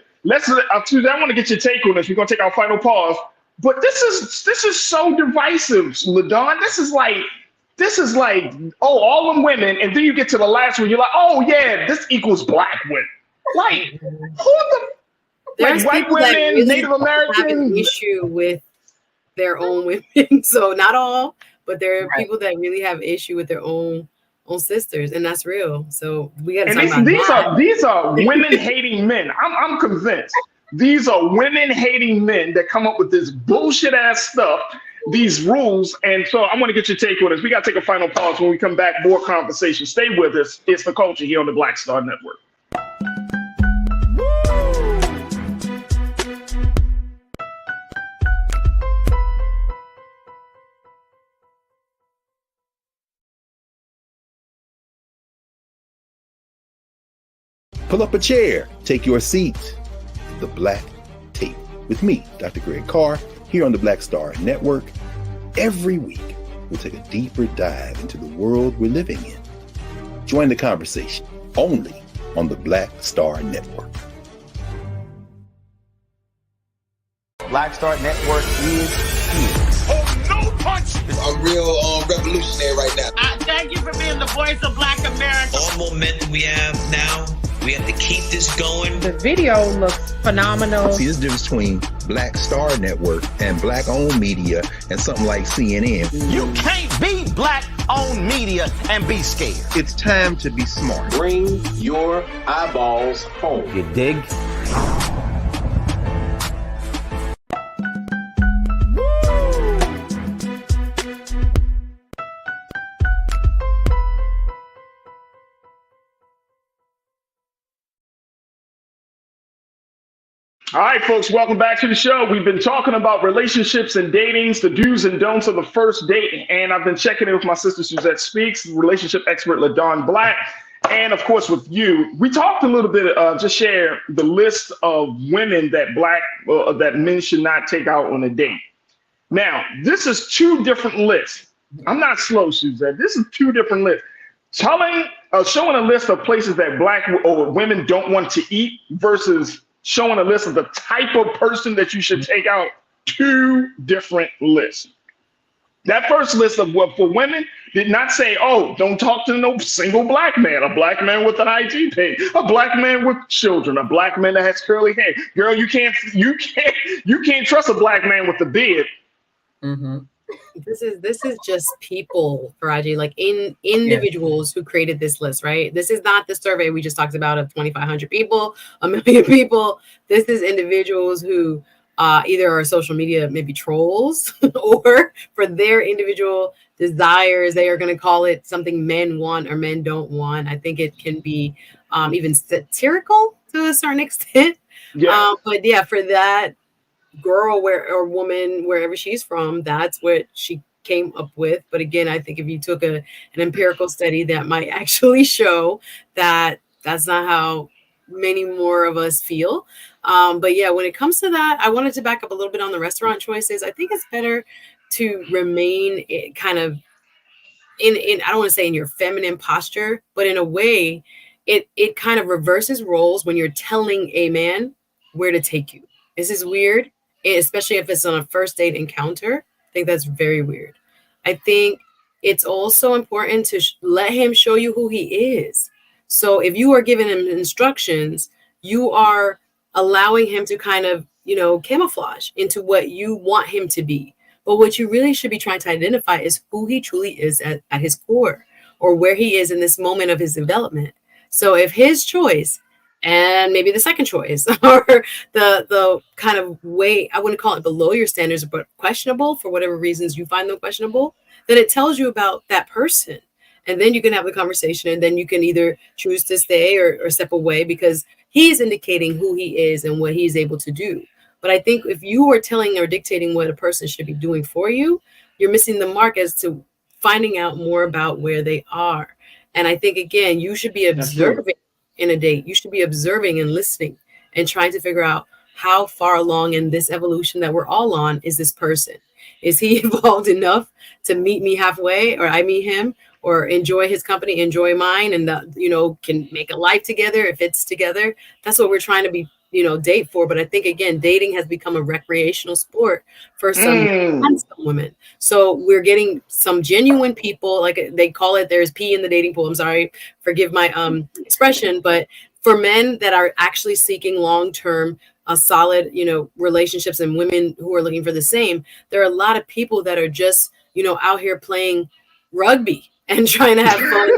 Susan, I want to get your take on this. We're going to take our final pause. But this is so divisive, LaDon. This is like, oh, all them women, and then you get to the last one, you're like, oh yeah, this equals Black women. Like, who the There's white people women, that really Native Americans have an issue with their own women. So not all, but there are people that really have issue with their own sisters, and that's real. So we got to talk about that. These are women hating men. I'm convinced these are women hating men that come up with this bullshit ass stuff, these rules. And so I want to get your take on this. We got to take a final pause. When we come back, more conversation. Stay with us. It's The Culture here on the Black Star Network. Pull up a chair, take your seat. The Black Tape with me, Dr. Greg Carr, here on the Black Star Network. Every week, we'll take a deeper dive into the world we're living in. Join the conversation only on the Black Star Network. Black Star Network is here. Oh, no punch! I'm real revolutionary right now. Thank you for being the voice of Black America. All momentum we have now, we have to keep this going. The video looks phenomenal. See, there's a difference between Black Star Network and Black-owned media and something like CNN. You can't be Black-owned media and be scared. It's time to be smart. Bring your eyeballs home. You dig? All right, folks, welcome back to the show. We've been talking about relationships and datings, the do's and don'ts of the first date. And I've been checking in with my sister, Suzette Speaks, relationship expert, LaDon Black, and of course with you. We talked a little bit, just share the list of women that that men should not take out on a date. Now, this is two different lists. I'm not slow, Suzette. This is two different lists. Showing a list of places that Black or women don't want to eat versus showing a list of the type of person that you should take out. Two different lists. That first list of what for women did not say, oh, don't talk to no single Black man, a Black man with an IG page, a Black man with children, a Black man that has curly hair. Girl, you can't trust a Black man with a beard. Mm-hmm. this is just people, Farajii, like individuals who created this list, right? This is not the survey we just talked about of 2,500 people, 1,000,000 people. This is individuals who either are social media, maybe trolls, or for their individual desires, they are going to call it something men want or men don't want. I think it can be even satirical to a certain extent. Yeah. But yeah, for that girl or woman, wherever she's from, that's what she came up with. But again, I think if you took an empirical study, that might actually show that that's not how many more of us feel. But yeah, when it comes to that, I wanted to back up a little bit on the restaurant choices. I think it's better to remain kind of in I don't want to say in your feminine posture, but in a way, it kind of reverses roles when you're telling a man where to take you. This is weird, especially if it's on a first date encounter. I think that's very weird. I think it's also important to let him show you who he is. So if you are giving him instructions, you are allowing him to kind of, camouflage into what you want him to be. But what you really should be trying to identify is who he truly is at his core, or where he is in this moment of his development. So if his choice, and maybe the second choice, or the kind of way, I wouldn't call it below your standards, but questionable for whatever reasons you find them questionable, then it tells you about that person. And then you can have the conversation, and then you can either choose to stay or step away, because he's indicating who he is and what he's able to do. But I think if you are telling or dictating what a person should be doing for you, you're missing the mark as to finding out more about where they are. And I think, again, you should be observing in a date. You should be observing and listening and trying to figure out how far along in this evolution that we're all on is this person. Is he evolved enough to meet me halfway, or I meet him, or enjoy his company, enjoy mine, and can make a life together if it's together? That's what we're trying to be, date for. But I think, again, dating has become a recreational sport for some men and some women. So we're getting some genuine people, like they call it, there's pee in the dating pool. I'm sorry, forgive my expression, but for men that are actually seeking long-term, solid, relationships, and women who are looking for the same, there are a lot of people that are just, out here playing rugby and trying to have fun.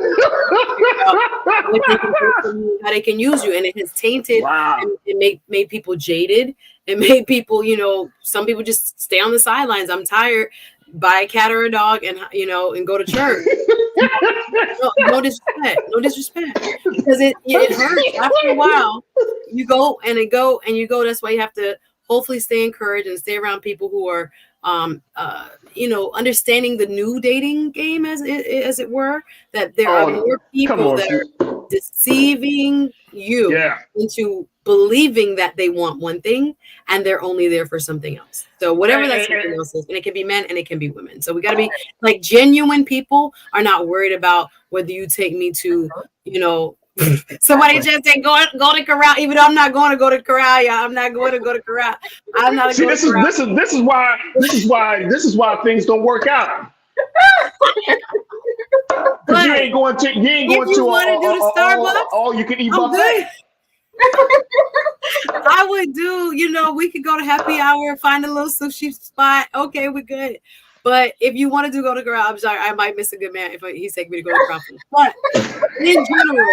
How they can use you, and it has tainted and it made people jaded, and made people, some people just stay on the sidelines. I'm tired, buy a cat or a dog, and and go to church. No disrespect, because it hurts after a while. You go. That's why you have to hopefully stay encouraged and stay around people who are understanding the new dating game, as it were, that there are more people that are deceiving you into believing that they want one thing and they're only there for something else. So whatever that something else is, and it can be men and it can be women. So we got to be like, genuine people are not worried about whether you take me to, somebody just said go to corral, even though I'm not going to go to corral. Yeah, I'm not going to go to corral. I'm not. See, this is why things don't work out. Because you ain't going to Starbucks. All you can eat buffet. I would do, we could go to happy hour, find a little sushi spot. Okay, we're good. But if you wanted to go to corral, I'm sorry, I might miss a good man if he's taking me to go to corral. But in general,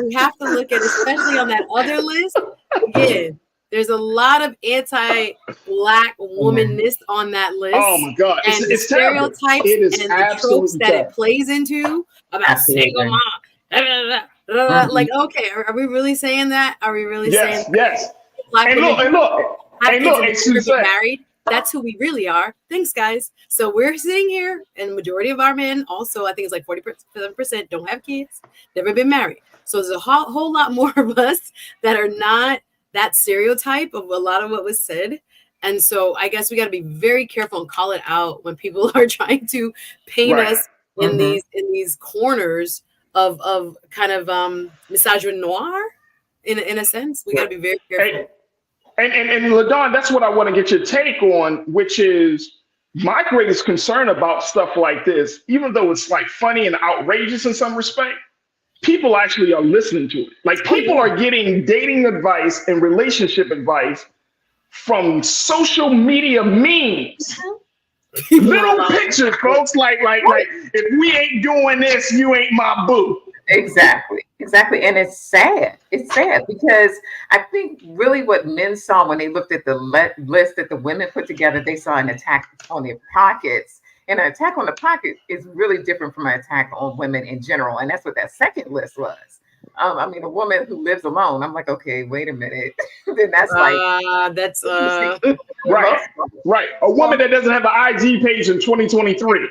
we have to look at, especially on that other list, again, there's a lot of anti-Black womanness on that list. Oh my God. And the stereotypes and the tropes that it plays into about single mom. Like, okay, are we really saying that? Are we really saying that? Yes. Black women look, married? That's who we really are. Thanks, guys. So we're sitting here, and the majority of our men also, I think it's like 47%, don't have kids, never been married. So there's a whole lot more of us that are not that stereotype of a lot of what was said. And so I guess we got to be very careful and call it out when people are trying to paint us in these corners of kind of misogyny noir in a sense. We got to be very careful. And LaDon, that's what I want to get your take on, which is my greatest concern about stuff like this. Even though it's like funny and outrageous in some respect, people actually are listening to it. Like, people are getting dating advice and relationship advice from social media memes. Little pictures, folks. Like if we ain't doing this, you ain't my boo. Exactly. And it's sad. It's sad because I think really what men saw when they looked at the list that the women put together, they saw an attack on their pockets. And an attack on the pocket is really different from an attack on women in general. And that's what that second list was. I mean, a woman who lives alone. I'm like, okay, wait a minute. Then that's right. A woman that doesn't have an IG page in 2023.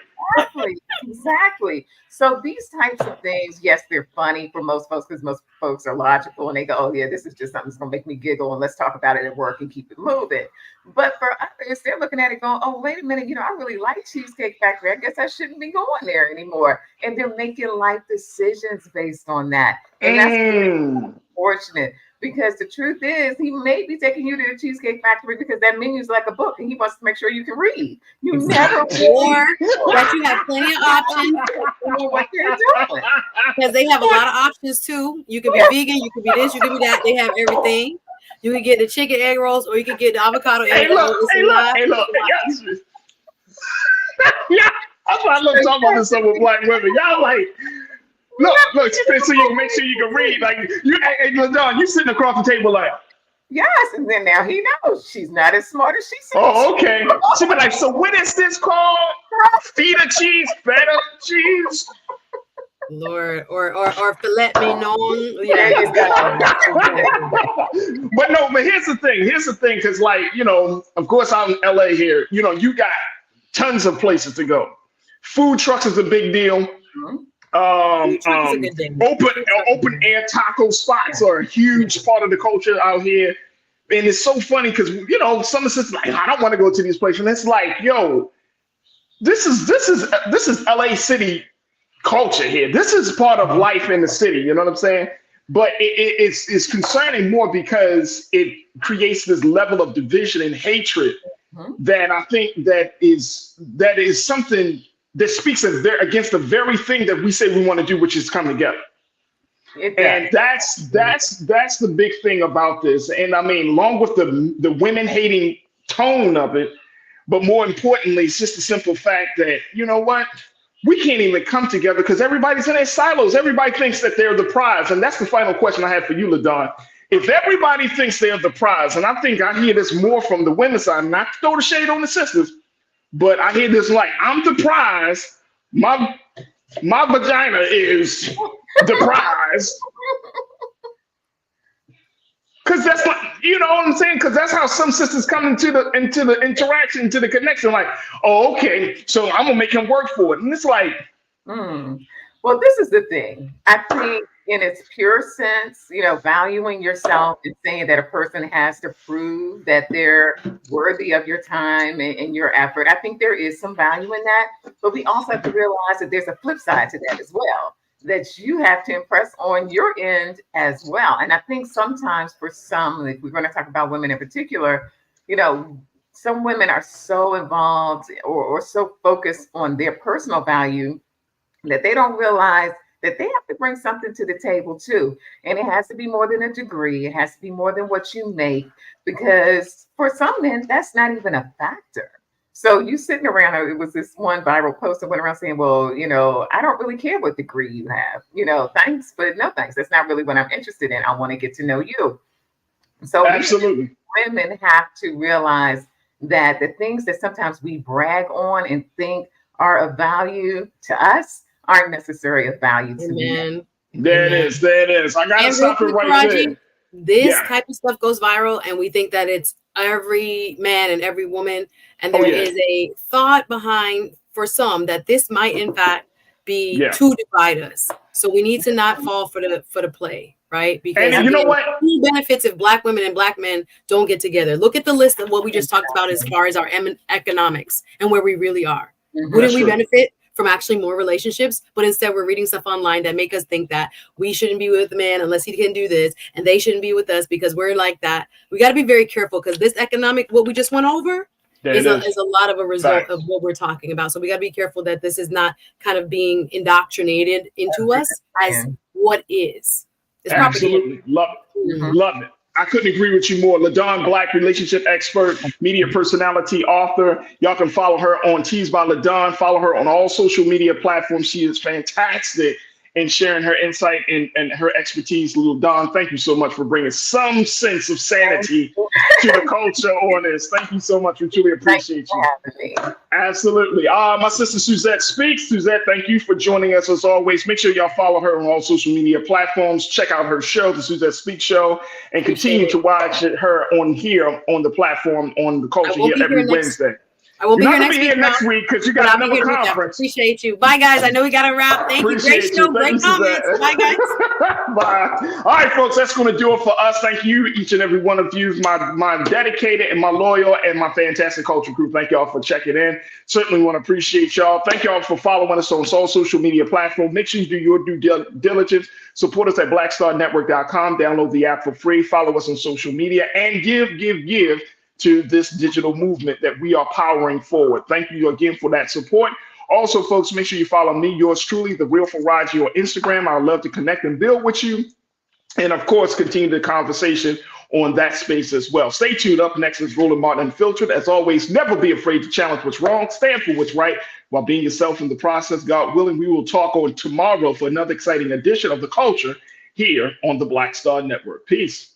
Exactly. So these types of things, yes, they're funny for most folks because most folks are logical and they go, oh yeah, this is just something that's gonna make me giggle and let's talk about it at work and keep it moving. But for others, they're looking at it going, oh, wait a minute, I really like Cheesecake Factory. I guess I shouldn't be going there anymore. And they're making life decisions based on that. And that's really unfortunate. Because the truth is, he may be taking you to the Cheesecake Factory because that menu is like a book, and he wants to make sure you can read. You never or that you have plenty of options for what they're doing. Because they have a lot of options too. You can be vegan, you can be this, you can be that. They have everything. You can get the chicken egg rolls, or you can get the avocado egg rolls. Yeah, that's why I love talking about this stuff with black women. Y'all like. Look, so you can make sure you can read. Like hey, LaDon, you sitting across the table like. Yes, and then now he knows she's not as smart as she says. Oh, okay. She be like, so what is this called? Feta cheese, feta cheese. Lord, or filet mignon. But here's the thing, because of course I'm in LA here. You got tons of places to go. Food trucks is a big deal. Mm-hmm. Open air taco spots are a huge part of the culture out here, and it's so funny because some of us like I don't want to go to these places, and it's like, yo, this is LA City culture here. This is part of life in the city. You know what I'm saying? But it's concerning more because it creates this level of division and hatred that I think that is something that speaks against the very thing that we say we want to do, which is come together. And that's the big thing about this. And I mean, along with the women hating tone of it, but more importantly, it's just the simple fact that, you know what, we can't even come together because everybody's in their silos. Everybody thinks that they're the prize. And that's the final question I have for you, LaDon. If everybody thinks they're the prize, and I think I hear this more from the women's side, not to throw the shade on the sisters, but I hear this like, I'm the prize. My vagina is the prize. Because that's what, you know what I'm saying? Because that's how some sisters come into the interaction, to the connection. Like, oh, okay, so I'm gonna make him work for it. And it's like, well, this is the thing. I think in its pure sense, valuing yourself and saying that a person has to prove that they're worthy of your time and your effort. I think there is some value in that, but we also have to realize that there's a flip side to that as well, that you have to impress on your end as well. And I think sometimes for some, if we're going to talk about women in particular, some women are so involved or so focused on their personal value that they don't realize that they have to bring something to the table too. And it has to be more than a degree. It has to be more than what you make, because for some men, that's not even a factor. So you sitting around, it was this one viral post that went around saying, well, I don't really care what degree you have, thanks, but no thanks. That's not really what I'm interested in. I want to get to know you. So absolutely, women have to realize that the things that sometimes we brag on and think are of value to us aren't necessarily of value to men. There it is. I gotta stop it right there. This type of stuff goes viral, and we think that it's every man and every woman, and there is a thought behind for some that this might in fact be to divide us. So we need to not fall for the play, right? Because and you know what? Who benefits if black women and black men don't get together? Look at the list of what we just talked about as far as our economics and where we really are. Wouldn't we benefit from actually more relationships? But instead we're reading stuff online that make us think that we shouldn't be with a man unless he can do this, and they shouldn't be with us because we're like that. We got to be very careful, because this economic, what we just went over, is a lot of a result of what we're talking about. So we got to be careful that this is not kind of being indoctrinated into us as what is. It's absolutely love it. I couldn't agree with you more. LaDon Black, relationship expert, media personality, author. Y'all can follow her on Teased by LaDon. Follow her on all social media platforms. She is fantastic in sharing her insight and her expertise. LaDon, thank you so much for bringing some sense of sanity to the culture on this. Thank you so much. We truly appreciate you. Absolutely. My sister Suzette Speaks. Suzette, thank you for joining us as always. Make sure y'all follow her on all social media platforms. Check out her show, the Suzette Speaks Show, and continue to watch her on here on the platform on the culture here every Wednesday. I won't You're be here next week because you got another conference. Appreciate you. Bye, guys. I know we got to wrap. Thank you. Great show. Great comments. Bye, guys. Bye. All right, folks, that's going to do it for us. Thank you, each and every one of you, my dedicated and my loyal and my fantastic culture crew. Thank y'all for checking in. Certainly want to appreciate y'all. Thank y'all for following us on all social media platforms. Make sure you do your due diligence. Support us at blackstarnetwork.com. Download the app for free. Follow us on social media and give to this digital movement that we are powering forward. Thank you again for that support. Also, folks, make sure you follow me, yours truly, The Real Farajii, on Instagram. I'd love to connect and build with you. And of course, continue the conversation on that space as well. Stay tuned. Up next is Roland Martin Unfiltered. As always, never be afraid to challenge what's wrong, stand for what's right while being yourself in the process. God willing, we will talk on tomorrow for another exciting edition of The Culture here on the Black Star Network. Peace.